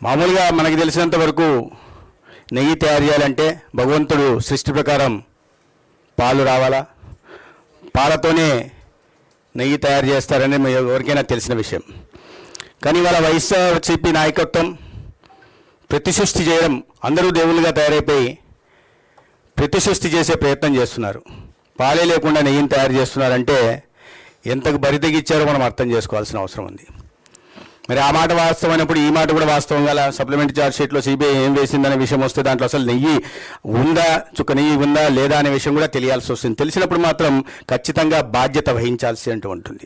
మామూలుగా మనకి తెలిసినంత వరకు నెయ్యి తయారు చేయాలంటే భగవంతుడు సృష్టి ప్రకారం పాలు రావాలా, పాలతోనే నెయ్యి తయారు చేస్తారని ఎవరికైనా తెలిసిన విషయం. కానీ వాళ్ళ వైఎస్ఆర్సీపీ నాయకత్వం ప్రతిసృష్టి చేయడం, అందరూ దేవుళ్ళుగా తయారైపోయి ప్రతిసృష్టి చేసే ప్రయత్నం చేస్తున్నారు. పాలే లేకుండా నెయ్యిని తయారు చేస్తున్నారంటే ఎంతకు బరితెగిచ్చారో మనం అర్థం చేసుకోవాల్సిన అవసరం ఉంది. మరి ఆ మాట వాస్తవమైనప్పుడు ఈ మాట కూడా వాస్తవం గల సప్లిమెంటరీ ఛార్జ్ షీట్లో సిబిఐ ఏం వేసిందనే విషయం వస్తే దాంట్లో అసలు నెయ్యి ఉందా, చుక్క నెయ్యి ఉందా లేదా అనే విషయం కూడా తెలియాల్సి వస్తుంది. తెలిసినప్పుడు మాత్రం ఖచ్చితంగా బాధ్యత వహించాల్సి అంటూ ఉంటుంది.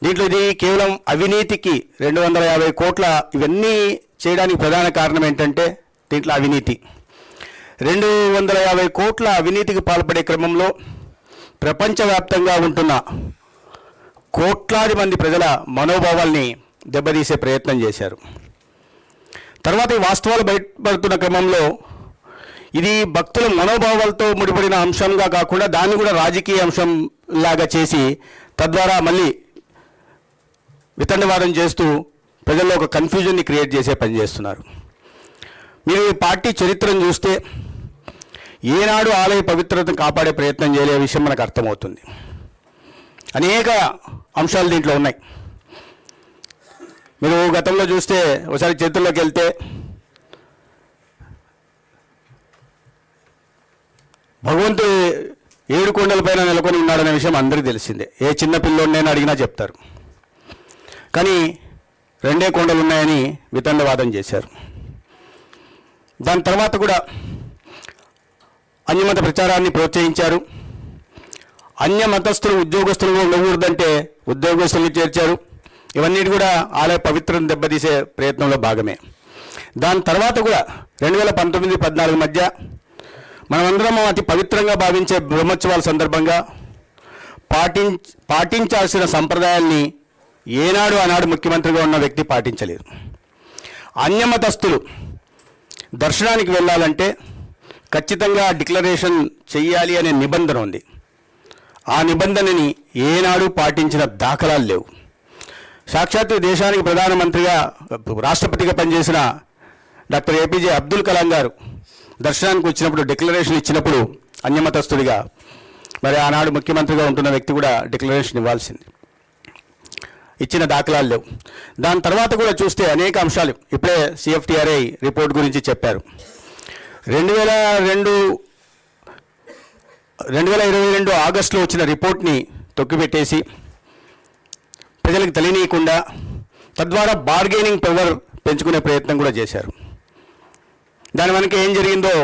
దీంట్లో ఇది కేవలం అవినీతికి 250 కోట్ల ఇవన్నీ చేయడానికి ప్రధాన కారణం ఏంటంటే దీంట్లో అవినీతి. 250 కోట్ల అవినీతికి పాల్పడే క్రమంలో ప్రపంచవ్యాప్తంగా ఉంటున్న కోట్లాది మంది ప్రజల మనోభావాల్ని దెబ్బతీసే ప్రయత్నం చేశారు. తర్వాత ఈ వాస్తవాలు బయటపడుతున్న క్రమంలో ఇది భక్తుల మనోభావాలతో ముడిపడిన అంశంగా కాకుండా దాన్ని కూడా రాజకీయ అంశం లాగా చేసి తద్వారా మళ్ళీ వితండవాదం చేస్తూ ప్రజల్లో ఒక కన్ఫ్యూజన్ని క్రియేట్ చేసే పని చేస్తున్నారు. మీరు ఈ పార్టీ చరిత్రను చూస్తే ఏనాడు ఆలయ పవిత్రతను కాపాడే ప్రయత్నం చేయలే విషయం మనకు అర్థమవుతుంది. అనేక అంశాలు దీంట్లో ఉన్నాయి. మీరు గతంలో చూస్తే ఒకసారి చరిత్రలోకి వెళ్తే భగవంతుడు 7 కొండలపైన నెలకొని ఉన్నాడనే విషయం అందరికీ తెలిసిందే. ఏ చిన్న పిల్లోడినైనా అడిగినా చెప్తారు. కానీ 2 కొండలు ఉన్నాయని వితండవాదం చేశారు. దాని తర్వాత కూడా అన్యమత ప్రచారాన్ని ప్రోత్సహించారు. అన్య మతస్థులు ఉద్యోగస్తులుగా ఉండకూడదంటే ఉద్యోగస్తుల్ని చేర్చారు. ఇవన్నీ కూడా ఆలయ పవిత్రతను దెబ్బతీసే ప్రయత్నంలో భాగమే. దాని తర్వాత కూడా 2019-14 మధ్య మనమందరం అతి పవిత్రంగా భావించే బ్రహ్మోత్సవాల సందర్భంగా పాటించాల్సిన సంప్రదాయాల్ని ఆనాడు ముఖ్యమంత్రిగా ఉన్న వ్యక్తి పాటించలేదు. అన్యమతస్థులు దర్శనానికి వెళ్ళాలంటే ఖచ్చితంగా డిక్లరేషన్ చెయ్యాలి అనే నిబంధన ఉంది. ఆ నిబంధనని ఏనాడు పాటించిన దాఖలాలు లేవు. సాక్షాత్తు దేశానికి ప్రధానమంత్రిగా రాష్ట్రపతిగా పనిచేసిన డాక్టర్ ఏపీజే అబ్దుల్ కలాం గారు దర్శనానికి వచ్చినప్పుడు డిక్లరేషన్ ఇచ్చినప్పుడు అన్యమతస్తుడిగా మరి ఆనాడు ముఖ్యమంత్రిగా ఉంటున్న వ్యక్తి కూడా డిక్లరేషన్ ఇవ్వాల్సింది. ఇచ్చిన దాఖలాలు లేవు. దాని తర్వాత కూడా చూస్తే అనేక అంశాలు ఇప్పుడే CFTRI రిపోర్ట్ గురించి చెప్పారు. 2022 ఆగస్టులో వచ్చిన రిపోర్ట్ని తొక్కిపెట్టేసి ప్రజలకు తెలియనీయకుండా తద్వారా బార్గెనింగ్ పవర్ పెంచుకునే ప్రయత్నం కూడా చేశారు. దాని వెనక ఏం జరిగిందో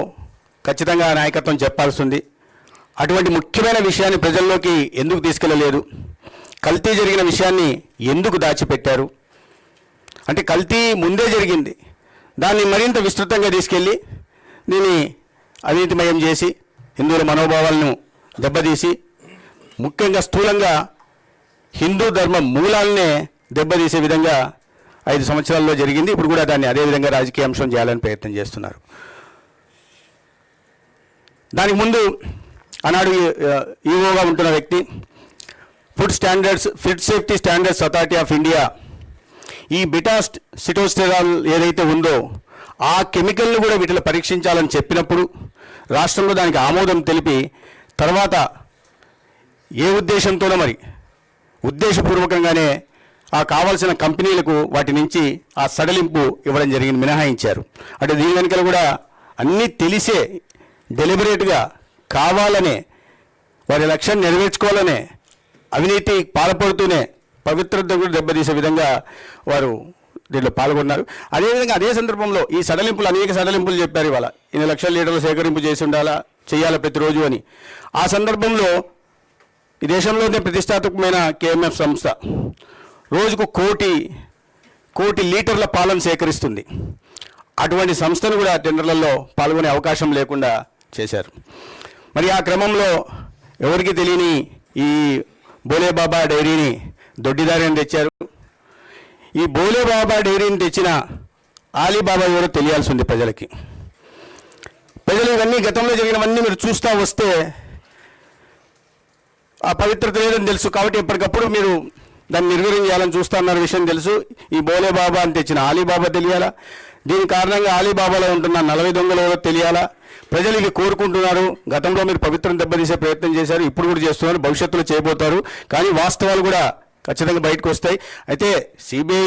ఖచ్చితంగా నాయకత్వం చెప్పాల్సి ఉంది. అటువంటి ముఖ్యమైన విషయాన్ని ప్రజల్లోకి ఎందుకు తీసుకెళ్ళలేదు? కల్తీ జరిగిన విషయాన్ని ఎందుకు దాచిపెట్టారు? అంటే కల్తీ ముందే జరిగింది, దాన్ని మరింత విస్తృతంగా తీసుకెళ్ళి దీన్ని అవినీతిమయం చేసి హిందువుల మనోభావాలను దెబ్బతీసి ముఖ్యంగా స్థూలంగా హిందూ ధర్మ మూలాలనే దెబ్బతీసే విధంగా 5 సంవత్సరాల్లో జరిగింది. ఇప్పుడు కూడా దాన్ని అదేవిధంగా రాజకీయ అంశం చేయాలని ప్రయత్నం చేస్తున్నారు. దానికి ముందు ఆనాడు ఈఓగా ఉంటున్న వ్యక్తి food safety standards authority of India ఈ బిటా సిటోస్టెరాల్ ఏదైతే ఉందో ఆ కెమికల్ను కూడా వీటిలో పరీక్షించాలని చెప్పినప్పుడు రాష్ట్రంలో దానికి ఆమోదం తెలిపి తర్వాత ఏ ఉద్దేశంతోనో మరి ఉద్దేశపూర్వకంగానే ఆ కావాల్సిన కంపెనీలకు వాటి నుంచి ఆ సడలింపు ఇవ్వడం జరిగింది, మినహాయించారు. అంటే దీని వెనుకలు కూడా అన్నీ తెలిసే డెలిబరేట్గా కావాలనే వారి లక్ష్యాన్ని నెరవేర్చుకోవాలనే అవినీతి పాల్పడుతూనే పవిత్రత కూడా దెబ్బతీసే విధంగా వారు దీంట్లో పాల్గొన్నారు. అదేవిధంగా అదే సందర్భంలో ఈ సడలింపులు అనేక సడలింపులు చెప్పారు. ఇవాళ 8 లక్షల లీటర్లు సేకరింపు చేసి ఉండాలా, చేయాలా ప్రతిరోజు అని. ఆ సందర్భంలో ఈ దేశంలోనే ప్రతిష్టాత్మకమైన కేఎంఎఫ్ సంస్థ రోజుకు కోటి లీటర్ల పాలను సేకరిస్తుంది. అటువంటి సంస్థను కూడా టెండర్లలో పాల్గొనే అవకాశం లేకుండా చేశారు. మరి ఆ క్రమంలో ఎవరికి తెలియని ఈ బోలేబాబా డైరీని దొడ్డిదారిని తెచ్చారు. ఈ బోలేబాబా డైరీని తెచ్చిన ఆలీబాబా ఎవరో తెలియాల్సి ఉంది ప్రజలకి. ప్రజలు ఇవన్నీ గతంలో జరిగినవన్నీ మీరు చూస్తూ వస్తే ఆ పవిత్రత లేదని తెలుసు. కాబట్టి ఎప్పటికప్పుడు మీరు దాన్ని నిర్వీర్యం చేయాలని చూస్తున్న విషయం తెలుసు. ఈ బోలేబాబా అని తెచ్చిన ఆలీబాబా తెలియాలా, దీని కారణంగా ఆలీబాబాలో ఉంటున్న 40 దొంగలు ఎవరో తెలియాలా. ప్రజలు ఇవి కోరుకుంటున్నారు. గతంలో మీరు పవిత్రం దెబ్బతీసే ప్రయత్నం చేశారు, ఇప్పుడు కూడా చేస్తున్నారు, భవిష్యత్తులో చేయబోతారు. కానీ వాస్తవాలు కూడా ఖచ్చితంగా బయటకు వస్తాయి. అయితే సిబిఐ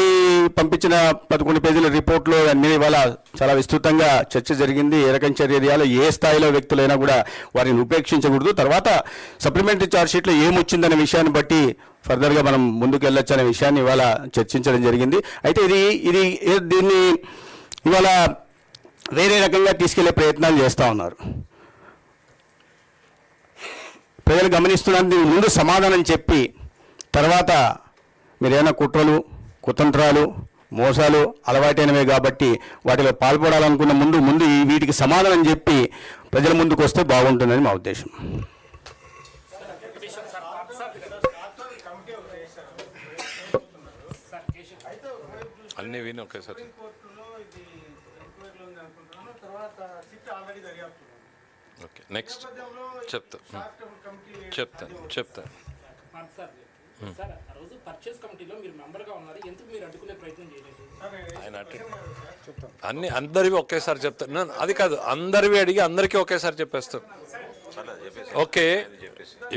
పంపించిన 11 పేజీల రిపోర్ట్లో అన్ని ఇవాళ చాలా విస్తృతంగా చర్చ జరిగింది. ఏ రకం చర్య చేయాలో, ఏ స్థాయిలో వ్యక్తులైనా కూడా వారిని ఉపేక్షించకూడదు. తర్వాత సప్లిమెంటరీ ఛార్జ్షీట్లో ఏమొచ్చిందనే విషయాన్ని బట్టి ఫర్దర్గా మనం ముందుకు వెళ్ళొచ్చు అనే విషయాన్ని ఇవాళ చర్చించడం జరిగింది. అయితే దీన్ని ఇవాళ వేరే రకంగా తీసుకెళ్లే ప్రయత్నాలు చేస్తూ ఉన్నారు. ప్రజలు గమనిస్తున్నారు. దీని ముందు సమాధానం చెప్పి తర్వాత మీరేమైనా కుట్రలు, కుతంత్రాలు, మోసాలు అలవాటైనవే కాబట్టి వాటిలో పాల్పడాలనుకున్న ముందు వీటికి సమాధానం చెప్పి ప్రజల ముందుకు వస్తే బాగుంటుందని మా ఉద్దేశం. అన్నీ విని ఒకేసారి. ఓకే, నెక్స్ట్ చెప్తాను. సార్, ఆ రోజు పర్చేస్ కమిటీలో మీరు మెంబర్గా ఉన్నారు, ఎందుకు మీరు అడ్డుకునే ప్రయత్నం చేయలేదు? ఆయన అందరివి ఒకేసారి చెప్తాను. అది కాదు, అందరివి అడిగి అందరికీ ఒకేసారి చెప్పేస్తాను. ఓకే,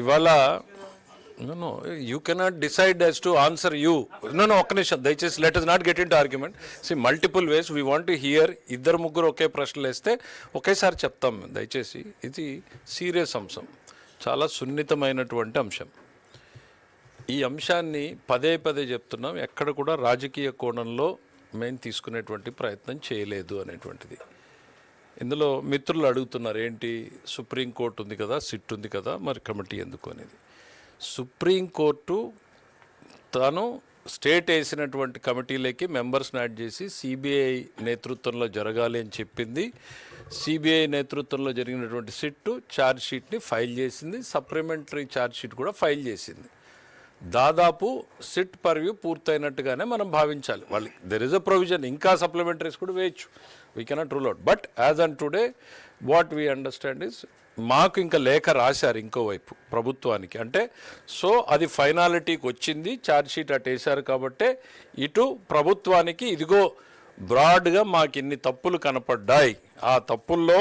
ఇవాళ no you cannot decide as to answer you. No ఒక్క నిమిషం దయచేసి, let us not get into argument. See multiple ways we want to hear. 2-3 ఒకే ప్రశ్నలు వేస్తే ఒకేసారి చెప్తాం. దయచేసి ఇది సీరియస్ అంశం, చాలా సున్నితమైనటువంటి అంశం. ఈ అంశాన్ని పదే చెప్తున్నాం. ఎక్కడ కూడా రాజకీయ కోణంలో మేము తీసుకునేటువంటి ప్రయత్నం చేయలేదు అనేటువంటిది. ఇందులో మిత్రులు అడుగుతున్నారు, ఏంటి సుప్రీంకోర్టు ఉంది కదా, సిట్ ఉంది కదా, మరి కమిటీ ఎందుకు అనేది. సుప్రీంకోర్టు తాను స్టేట్ వేసినటువంటి కమిటీలకి మెంబర్స్ని యాడ్ చేసి సిబిఐ నేతృత్వంలో జరగాలి అని చెప్పింది. సిబిఐ నేతృత్వంలో జరిగినటువంటి సిట్టు ఛార్జ్ షీట్ని ఫైల్ చేసింది, సప్లిమెంటరీ ఛార్జ్ షీట్ కూడా ఫైల్ చేసింది. దాదాపు సిట్ పర్వ్యూ పూర్తయినట్టుగానే మనం భావించాలి. వాళ్ళకి దెర్ ఇస్ అ ప్రొవిజన్, ఇంకా సప్లిమెంటరీస్ కూడా వేయచ్చు, we cannot rule out. But as on today what we understand is, మాకు ఇంకా లేఖ రాశారు ఇంకోవైపు ప్రభుత్వానికి. అంటే సో అది ఫైనాలిటీకి వచ్చింది, ఛార్జ్ షీట్ అటు వేశారు కాబట్టి ఇటు ప్రభుత్వానికి ఇదిగో బ్రాడ్గా మాకు ఇన్ని తప్పులు కనపడ్డాయి, ఆ తప్పుల్లో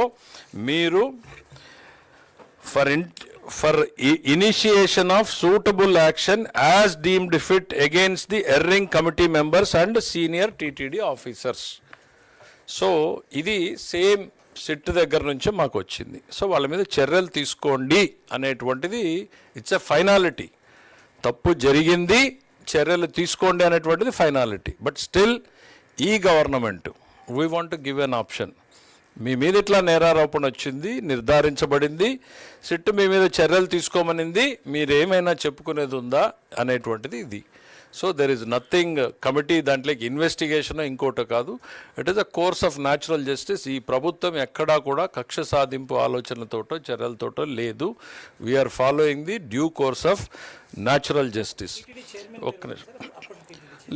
మీరు for initiation of suitable action as deemed fit against the erring committee members and senior TTD officers. So ఇది సేమ్ సిట్ దగ్గర నుంచే మాకు వచ్చింది. సో వాళ్ళ మీద చర్యలు తీసుకోండి అనేటువంటిది ఇట్స్ ఎ ఫైనాలిటీ. తప్పు జరిగింది, చర్యలు తీసుకోండి అనేటువంటిది ఫైనాలిటీ. బట్ స్టిల్ ఈ government we want to give an option. మీ మీద ఇట్లా నేరారోపణ వచ్చింది, నిర్ధారించబడింది, సిట్ మీ మీద చర్యలు తీసుకోమనింది, మీరేమైనా చెప్పుకునేది ఉందా అనేటువంటిది ఇది. So there is nothing committee దాంట్లోకి ఇన్వెస్టిగేషన్ ఇంకోటి కాదు. It is a course of natural justice. ఈ ప్రభుత్వం ఎక్కడా కూడా కక్ష సాధింపు ఆలోచనలతోటో చర్యలతోటో లేదు. We're following the due course of natural justice. ఒక్క నిమిషం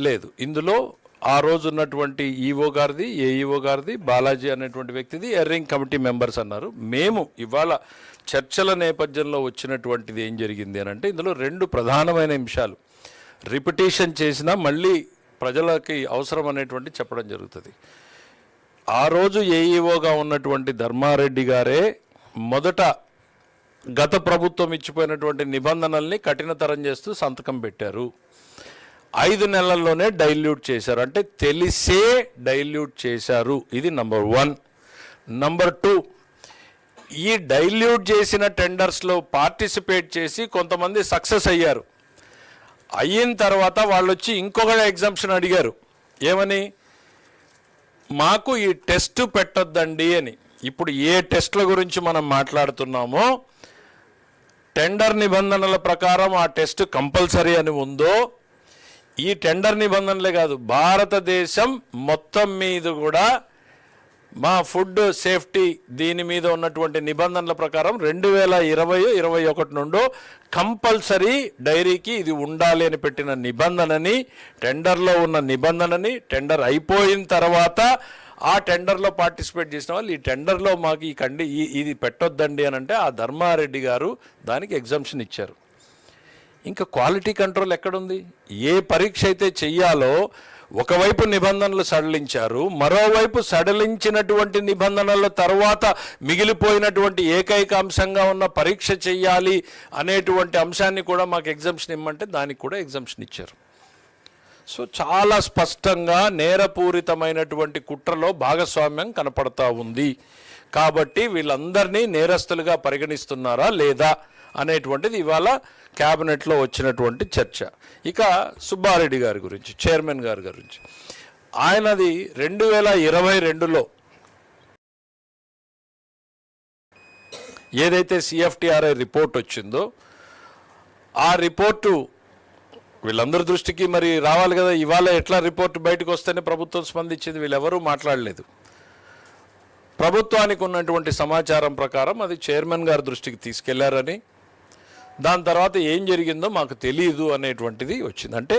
లేదు, ఇందులో ఆ రోజు ఉన్నటువంటి ఈఓ గారిది, ఏఈఓ గారిది, బాలాజీ అనేటువంటి వ్యక్తిది, ఎర్రింగ్ కమిటీ మెంబర్స్ అన్నారు. మేము ఇవాళ చర్చల నేపథ్యంలో వచ్చినటువంటిది ఏం జరిగింది అని అంటే, ఇందులో 2 ప్రధానమైన అంశాలు రిపిటేషన్ చేసినా మళ్ళీ ప్రజలకి అవసరం అనేటువంటి చెప్పడం జరుగుతుంది. ఆ రోజు ఏఈఓగా ఉన్నటువంటి ధర్మారెడ్డి గారే మొదట గత ప్రభుత్వం ఇచ్చిపోయినటువంటి నిబంధనల్ని కఠినతరం చేస్తూ సంతకం పెట్టారు. 5 నెలల్లోనే డైల్యూట్ చేశారు, అంటే తెలిసే డైల్యూట్ చేశారు. ఇది నంబర్ 1. నంబర్ 2, ఈ డైల్యూట్ చేసిన టెండర్స్లో పార్టిసిపేట్ చేసి కొంతమంది సక్సెస్ అయ్యారు. అయిన తర్వాత వాళ్ళు వచ్చి ఇంకొక ఎగ్జామ్షన్ అడిగారు. ఏమని? మాకు ఈ టెస్ట్ పెట్టొద్దండి అని. ఇప్పుడు ఏ టెస్ట్ల గురించి మనం మాట్లాడుతున్నామో, టెండర్ నిబంధనల ప్రకారం ఆ టెస్ట్ కంపల్సరీ అని ఉందో, ఈ టెండర్ నిబంధనలే కాదు, భారతదేశం మొత్తం మీద కూడా మా ఫుడ్ సేఫ్టీ దీని మీద ఉన్నటువంటి నిబంధనల ప్రకారం 2020-21 నుండి కంపల్సరీ డైరీకి ఇది ఉండాలి అని పెట్టిన నిబంధనని, టెండర్లో ఉన్న నిబంధనని, టెండర్ అయిపోయిన తర్వాత ఆ టెండర్లో పార్టిసిపేట్ చేసిన వాళ్ళు ఈ టెండర్లో మాకు ఇది పెట్టొద్దండి అని అంటే ఆ ధర్మారెడ్డి గారు దానికి ఎగ్జంప్షన్ ఇచ్చారు. ఇంకా క్వాలిటీ కంట్రోల్ ఎక్కడుంది? ఏ పరీక్ష అయితే చెయ్యాలో ఒకవైపు నిబంధనలు సడలించారు, మరోవైపు సడలించినటువంటి నిబంధనల తర్వాత మిగిలిపోయినటువంటి ఏకైక అంశంగా ఉన్న పరీక్ష చెయ్యాలి అనేటువంటి అంశాన్ని కూడా మాకు ఎగ్జంప్షన్ ఇమ్మంటే దానికి కూడా ఎగ్జంప్షన్ ఇచ్చారు. సో చాలా స్పష్టంగా నేరపూరితమైనటువంటి కుట్రలో భాగస్వామ్యం కనపడతా ఉంది. కాబట్టి వీళ్ళందరినీ నేరస్తులుగా పరిగణిస్తున్నారా లేదా అనేటువంటిది ఇవాళ క్యాబినెట్లో వచ్చినటువంటి చర్చ. ఇక సుబ్బారెడ్డి గారి గురించి, చైర్మన్ గారి గురించి, ఆయనది 2022లో ఏదైతే సిఎఫ్టిఆర్ఐ రిపోర్ట్ వచ్చిందో ఆ రిపోర్టు వీళ్ళందరి దృష్టికి మరి రావాలి కదా. ఇవాళ ఎట్లా రిపోర్ట్ బయటకు వస్తేనే ప్రభుత్వం స్పందించింది, వీళ్ళెవరూ మాట్లాడలేదు. ప్రభుత్వానికి ఉన్నటువంటి సమాచారం ప్రకారం అది చైర్మన్ గారి దృష్టికి తీసుకెళ్లారని, దాని తర్వాత ఏం జరిగిందో మాకు తెలియదు అనేటువంటిది వచ్చింది. అంటే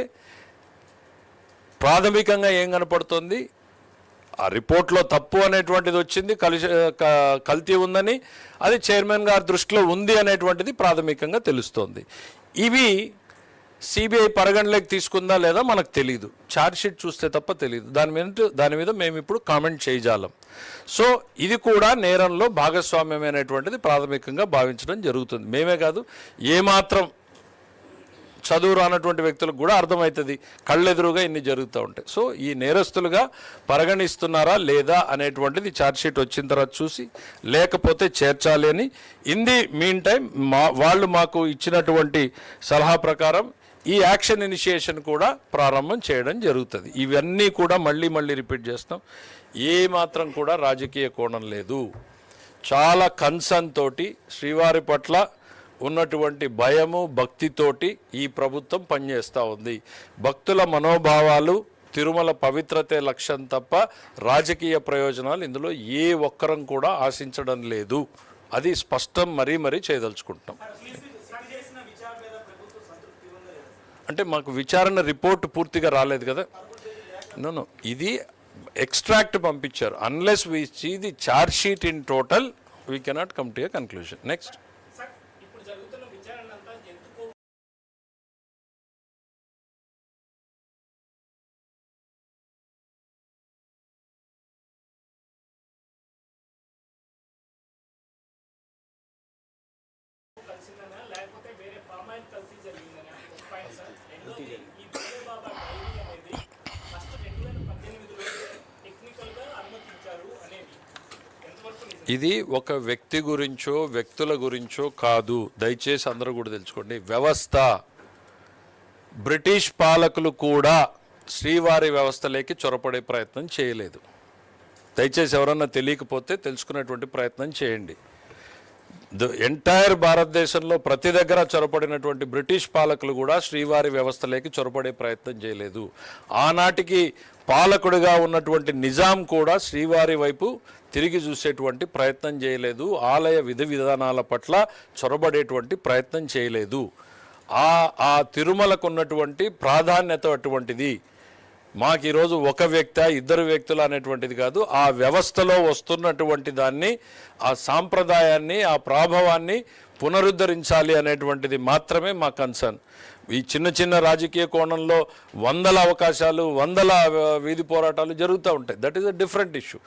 ప్రాథమికంగా ఏం కనపడుతుంది, ఆ రిపోర్ట్లో తప్పు అనేటువంటిది వచ్చింది, కల్తీ ఉందని, అది చైర్మన్ గారి దృష్టిలో ఉంది అనేటువంటిది ప్రాథమికంగా తెలుస్తోంది. ఇవి సిబిఐ పరిగణలోకి తీసుకుందా లేదా మనకు తెలియదు, ఛార్జ్షీట్ చూస్తే తప్ప తెలియదు. దాని మీద మేము ఇప్పుడు కామెంట్ చేయజాలం. సో ఇది కూడా నేరంలో భాగస్వామ్యమైనటువంటిది ప్రాథమికంగా భావించడం జరుగుతుంది. మేమే కాదు, ఏమాత్రం చదువు రానటువంటి వ్యక్తులకు కూడా అర్థమవుతుంది, కళ్ళెదురుగా ఇన్ని జరుగుతూ ఉంటాయి. సో ఈ నేరస్తులుగా పరిగణిస్తున్నారా లేదా అనేటువంటిది ఛార్జ్షీట్ వచ్చిన తర్వాత చూసి, లేకపోతే చేర్చాలి అని. ఇన్ ది మీన్ టైం వాళ్ళు మాకు ఇచ్చినటువంటి సలహా ప్రకారం ఈ యాక్షన్ ఇనిషియేషన్ కూడా ప్రారంభం చేయడం జరుగుతుంది. ఇవన్నీ కూడా మళ్ళీ రిపీట్ చేస్తాం, ఏ మాత్రం కూడా రాజకీయ కోణం లేదు. చాలా కన్సర్న్ తోటి శ్రీవారి పట్ల ఉన్నటువంటి భయము భక్తితోటి ఈ ప్రభుత్వం పనిచేస్తూ ఉంది. భక్తుల మనోభావాలు, తిరుమల పవిత్రతే లక్ష్యం తప్ప రాజకీయ ప్రయోజనాలు ఇందులో ఏ ఒక్కరం కూడా ఆశించడం లేదు. అది స్పష్టం మరీ చేయదలుచుకుంటున్నాం. అంటే మాకు విచారణ రిపోర్ట్ పూర్తిగా రాలేదు కదా. నో, ఇది ఎక్స్ట్రాక్ట్ పంపించారు. Unless we see the charge sheet in total we cannot come to a conclusion. Next, లేకపోతే వేరే పామాయిల్ కలిసి జరిగిందని ఇది ఒక వ్యక్తి గురించో వ్యక్తుల గురించో కాదు. దయచేసి అందరూ కూడా తెలుసుకోండి. వ్యవస్థ, బ్రిటిష్ పాలకులు కూడా శ్రీవారి వ్యవస్థలోకి చొరపడే ప్రయత్నం చేయలేదు. దయచేసి ఎవరన్నా తెలియకపోతే తెలుసుకునేటువంటి ప్రయత్నం చేయండి. ఎంటైర్ భారతదేశంలో ప్రతి దగ్గర చొరపడినటువంటి బ్రిటిష్ పాలకులు కూడా శ్రీవారి వ్యవస్థలోకి చొరపడే ప్రయత్నం చేయలేదు. ఆనాటికి పాలకుడిగా ఉన్నటువంటి నిజాం కూడా శ్రీవారి వైపు తిరిగి చూసేటువంటి ప్రయత్నం చేయలేదు. ఆలయ విధి విధానాల పట్ల చొరబడేటువంటి ప్రయత్నం చేయలేదు. ఆ తిరుమలకు ఉన్నటువంటి ప్రాధాన్యత అటువంటిది. మాకు ఈరోజు ఒక వ్యక్తి, ఇద్దరు వ్యక్తులు అనేటువంటిది కాదు, ఆ వ్యవస్థలో వస్తున్నటువంటి దాన్ని, ఆ సాంప్రదాయాన్ని, ఆ ప్రాభవాన్ని పునరుద్ధరించాలి అనేటువంటిది మాత్రమే మా కన్సర్న్. ఈ చిన్న చిన్న రాజకీయ కోణంలో వందల అవకాశాలు, వందల వీధి పోరాటాలు జరుగుతూ ఉంటాయి. That is a different issue.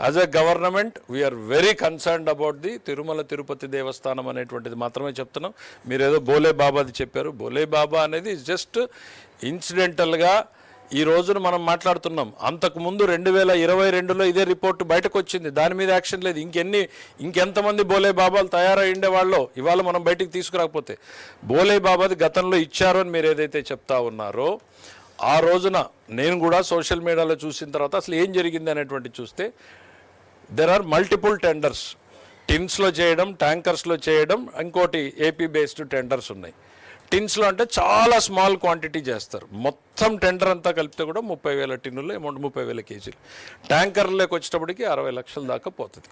As a government we're very concerned about the Tirumala Tirupati Devasthanam అనేటువంటిది మాత్రమే చెప్తున్నాం. మీరు ఏదో బోలే బాబాది చెప్పారు. బోలే బాబా అనేది జస్ట్ ఇన్సిడెంటల్గా ఈ రోజున మనం మాట్లాడుతున్నాం. అంతకుముందు 2022లో ఇదే రిపోర్టు బయటకు వచ్చింది, దాని మీద యాక్షన్ లేదు. ఇంకెంతమంది బోలే బాబాలు తయారై ఉండేవాళ్ళో ఇవాళ మనం బయటికి తీసుకురాకపోతే. బోలే బాబాది గతంలో ఇచ్చారు అని మీరు ఏదైతే చెప్తా ఉన్నారో, ఆ రోజున నేను కూడా సోషల్ మీడియాలో చూసిన తర్వాత అసలు ఏం జరిగింది అనేటువంటి చూస్తే దెర్ ఆర్ మల్టిపుల్ టెండర్స్. టిన్స్లో చేయడం, ట్యాంకర్స్లో చేయడం, ఇంకోటి ఏపీ బేస్డ్ టెండర్స్ ఉన్నాయి. టిన్స్లో అంటే చాలా స్మాల్ క్వాంటిటీ చేస్తారు. మొత్తం టెండర్ అంతా కలిపితే కూడా 30,000 టిన్నులు అమౌంట్, 30,000 కేజీలు. ట్యాంకర్లోకి వచ్చేటప్పటికి 60 లక్షల దాకా పోతుంది.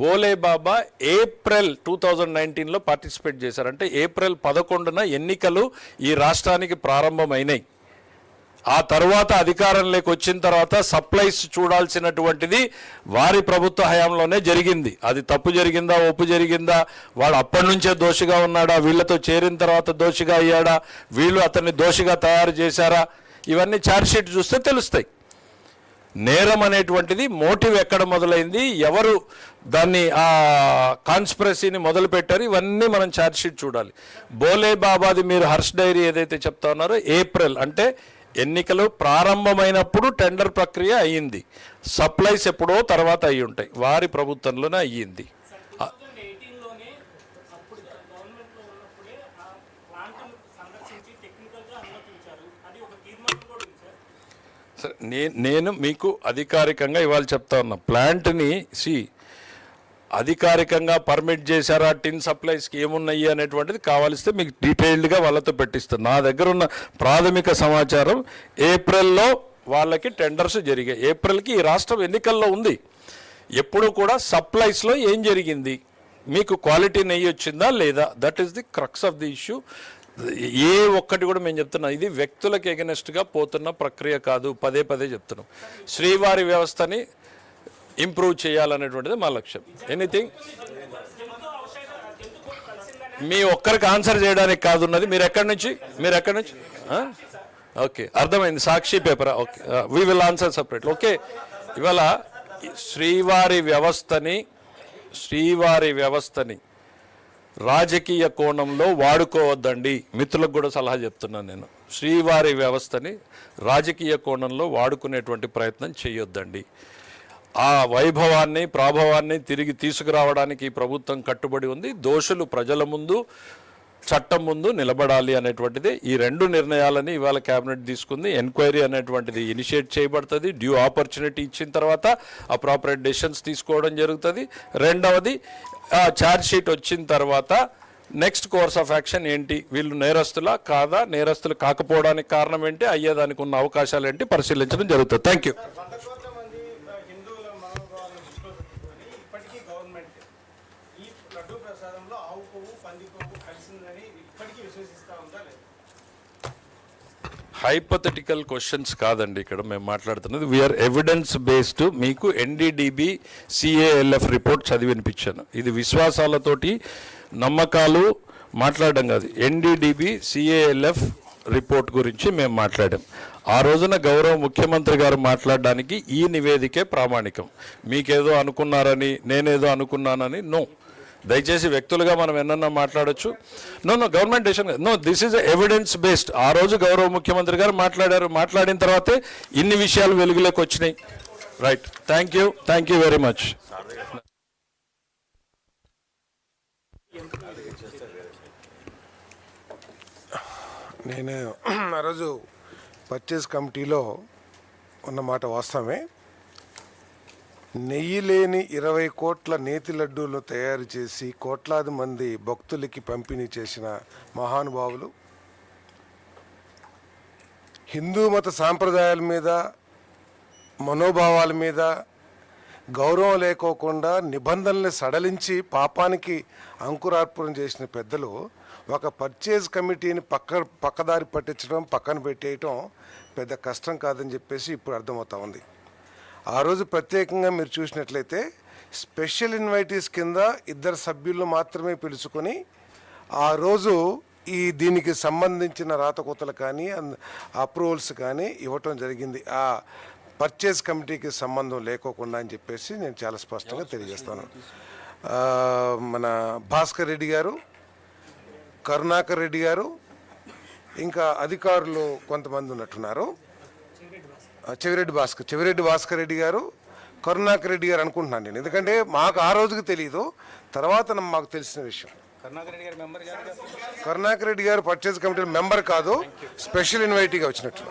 బోలే బాబా ఏప్రిల్ 2019లో పార్టిసిపేట్ చేశారు. అంటే ఏప్రిల్ 11న ఎన్నికలు ఈ రాష్ట్రానికి ప్రారంభమైనాయి. ఆ తర్వాత అధికారంలోకి వచ్చిన తర్వాత సప్లైస్ చూడాల్సినటువంటిది వారి ప్రభుత్వ హయాంలోనే జరిగింది. అది తప్పు జరిగిందా, ఒప్పు జరిగిందా, వాడు అప్పటి నుంచే దోషిగా ఉన్నాడా, వీళ్ళతో చేరిన తర్వాత దోషిగా అయ్యాడా, వీళ్ళు అతన్ని దోషిగా తయారు చేశారా, ఇవన్నీ ఛార్జ్షీట్ చూస్తే తెలుస్తాయి. నేరం అనేటువంటిది మోటివ్ ఎక్కడ మొదలైంది, ఎవరు దాన్ని ఆ కాన్స్పిరసీని మొదలుపెట్టారు, ఇవన్నీ మనం ఛార్జ్షీట్ చూడాలి. బోలే బాబాది మీరు హర్ష్ డైరీ ఏదైతే చెప్తా ఉన్నారో ఏప్రిల్ అంటే ఎన్నికలు ప్రారంభమైనప్పుడు టెండర్ ప్రక్రియ అయ్యింది. సప్లైస్ ఎప్పుడో తర్వాత అయ్యి ఉంటాయి, వారి ప్రభుత్వంలోనే అయ్యింది. 2018లోనే అప్పుడు గవర్నమెంట్లో ఉన్నప్పుడే ఆ ప్లాంట్ను సందర్శించి టెక్నికల్గా అనుమతించారు. అది ఒక తీర్మానం కూడా ఉంది సార్. నేను మీకు అధికారికంగా ఇవాళ చెప్తా ఉన్నా, ప్లాంట్ని అధికారికంగా పర్మిట్ చేశారా, టిన్ సప్లైస్కి ఏమున్నాయి అనేటువంటిది కావాల్స్తే మీకు డీటెయిల్డ్గా వాళ్ళతో పెట్టిస్తాను. నా దగ్గర ఉన్న ప్రాథమిక సమాచారం ఏప్రిల్లో వాళ్ళకి టెండర్స్ జరిగాయి. ఏప్రిల్కి ఈ రాష్ట్రం ఎన్నికల్లో ఉంది. ఎప్పుడు కూడా సప్లైస్లో ఏం జరిగింది, మీకు క్వాలిటీ నెయ్యి వచ్చిందా లేదా, that is the crux of the issue. ఏ ఒక్కటి కూడా మేము చెప్తున్నాం, ఇది వ్యక్తులకు ఎగనెస్ట్గా పోతున్న ప్రక్రియ కాదు. పదే పదే చెప్తున్నాం, శ్రీవారి వ్యవస్థని ఇంప్రూవ్ చేయాలనేటువంటిది మా లక్ష్యం. ఎనీథింగ్ మీ ఒక్కరికి ఆన్సర్ చేయడానికి కాదున్నది. మీరు ఎక్కడి నుంచి ఓకే, అర్థమైంది. సాక్షి పేపరా? Okay, we will answer separate. Okay, ఇవాళ శ్రీవారి వ్యవస్థని రాజకీయ కోణంలో వాడుకోవద్దండి. మిత్రులకు కూడా సలహా చెప్తున్నాను నేను. శ్రీవారి వ్యవస్థని రాజకీయ కోణంలో వాడుకునేటువంటి ప్రయత్నం చేయొద్దండి. ఆ వైభవాన్ని, ప్రాభవాన్ని తిరిగి తీసుకురావడానికి ఈ ప్రభుత్వం కట్టుబడి ఉంది. దోషులు ప్రజల ముందు, చట్టం ముందు నిలబడాలి అనేటువంటిది ఈ రెండు నిర్ణయాలని ఇవాళ కేబినెట్ తీసుకుంది. ఎంక్వైరీ అనేటువంటిది ఇనిషియేట్ చేయబడుతుంది. డ్యూ ఆపర్చునిటీ ఇచ్చిన తర్వాత అప్రాపరేట్ డెసిషన్స్ తీసుకోవడం జరుగుతుంది. రెండవది ఛార్జ్ షీట్ వచ్చిన తర్వాత నెక్స్ట్ కోర్స్ ఆఫ్ యాక్షన్ ఏంటి, వీళ్ళు నేరస్తులా కాదా, నేరస్తులు కాకపోవడానికి కారణం ఏంటి, అయ్యేదానికి ఉన్న అవకాశాలు ఏంటి పరిశీలించడం జరుగుతుంది. Thank you. హైపోథెటికల్ క్వశ్చన్స్ కాదండి ఇక్కడ మేము మాట్లాడుతున్నది. We're evidence based. మీకు NDDB CALF రిపోర్ట్ చదివి వినిపించాను. ఇది విశ్వాసాలతోటి నమ్మకాలు మాట్లాడడం కాదు. NDDB CALF రిపోర్ట్ గురించి మేము మాట్లాడాం. ఆ రోజున గౌరవ ముఖ్యమంత్రి గారు మాట్లాడడానికి ఈ నివేదికే ప్రామాణికం. మీకేదో అనుకున్నారని, నేనేదో అనుకున్నానని నో. దయచేసి వ్యక్తులుగా మనం ఎన్నన్నా మాట్లాడచ్చు. No government decision, no, this is evidence based. ఆ రోజు గౌరవ ముఖ్యమంత్రి గారు మాట్లాడారు. మాట్లాడిన తర్వాతే ఇన్ని విషయాలు వెలుగులోకి వచ్చినాయి. Right, thank you very much. నేను ఆ రోజు పర్చేజ్ కమిటీలో ఉన్న మాట వాస్తవమే. నెయ్యి లేని 20 కోట్ల నేతి లడ్డూలు తయారు చేసి కోట్లాది మంది భక్తులకి పంపిణీ చేసిన మహానుభావులు, హిందూ మత సాంప్రదాయాల మీద, మనోభావాల మీద గౌరవం లేకోకుండా నిబంధనల్ని సడలించి పాపానికి అంకురార్పణం చేసిన పెద్దలు ఒక పర్చేజ్ కమిటీని పక్కదారి పట్టించడం, పక్కన పెట్టేయటం పెద్ద కష్టం కాదని చెప్పేసి ఇప్పుడు అర్థమవుతా ఉంది. ఆ రోజు ప్రత్యేకంగా మీరు చూసినట్లయితే స్పెషల్ ఇన్వైటీస్ కింద 2 సభ్యులను మాత్రమే పిలుచుకొని ఆ రోజు దీనికి సంబంధించిన రాతకోతలు కానీ అప్రూవల్స్ కానీ ఇవ్వటం జరిగింది. ఆ పర్చేజ్ కమిటీకి సంబంధం లేకోకుండా అని చెప్పేసి నేను చాలా స్పష్టంగా తెలియజేస్తాను. మన భాస్కర్ రెడ్డి గారు, కరుణాకర్ రెడ్డి గారు, ఇంకా అధికారులు కొంతమంది ఉన్నట్టున్నారు. చెవిరెడ్డి భాస్కర్ రెడ్డి గారు, కరుణాకర్ రెడ్డి గారు అనుకుంటున్నాను నేను, ఎందుకంటే మాకు ఆ రోజుకి తెలియదు, తర్వాత మాకు తెలిసిన విషయం. కరుణాకర్ రెడ్డి గారు పర్చేజ్ కమిటీ మెంబర్ కాదు, స్పెషల్ ఇన్వైటీగా వచ్చినట్టు.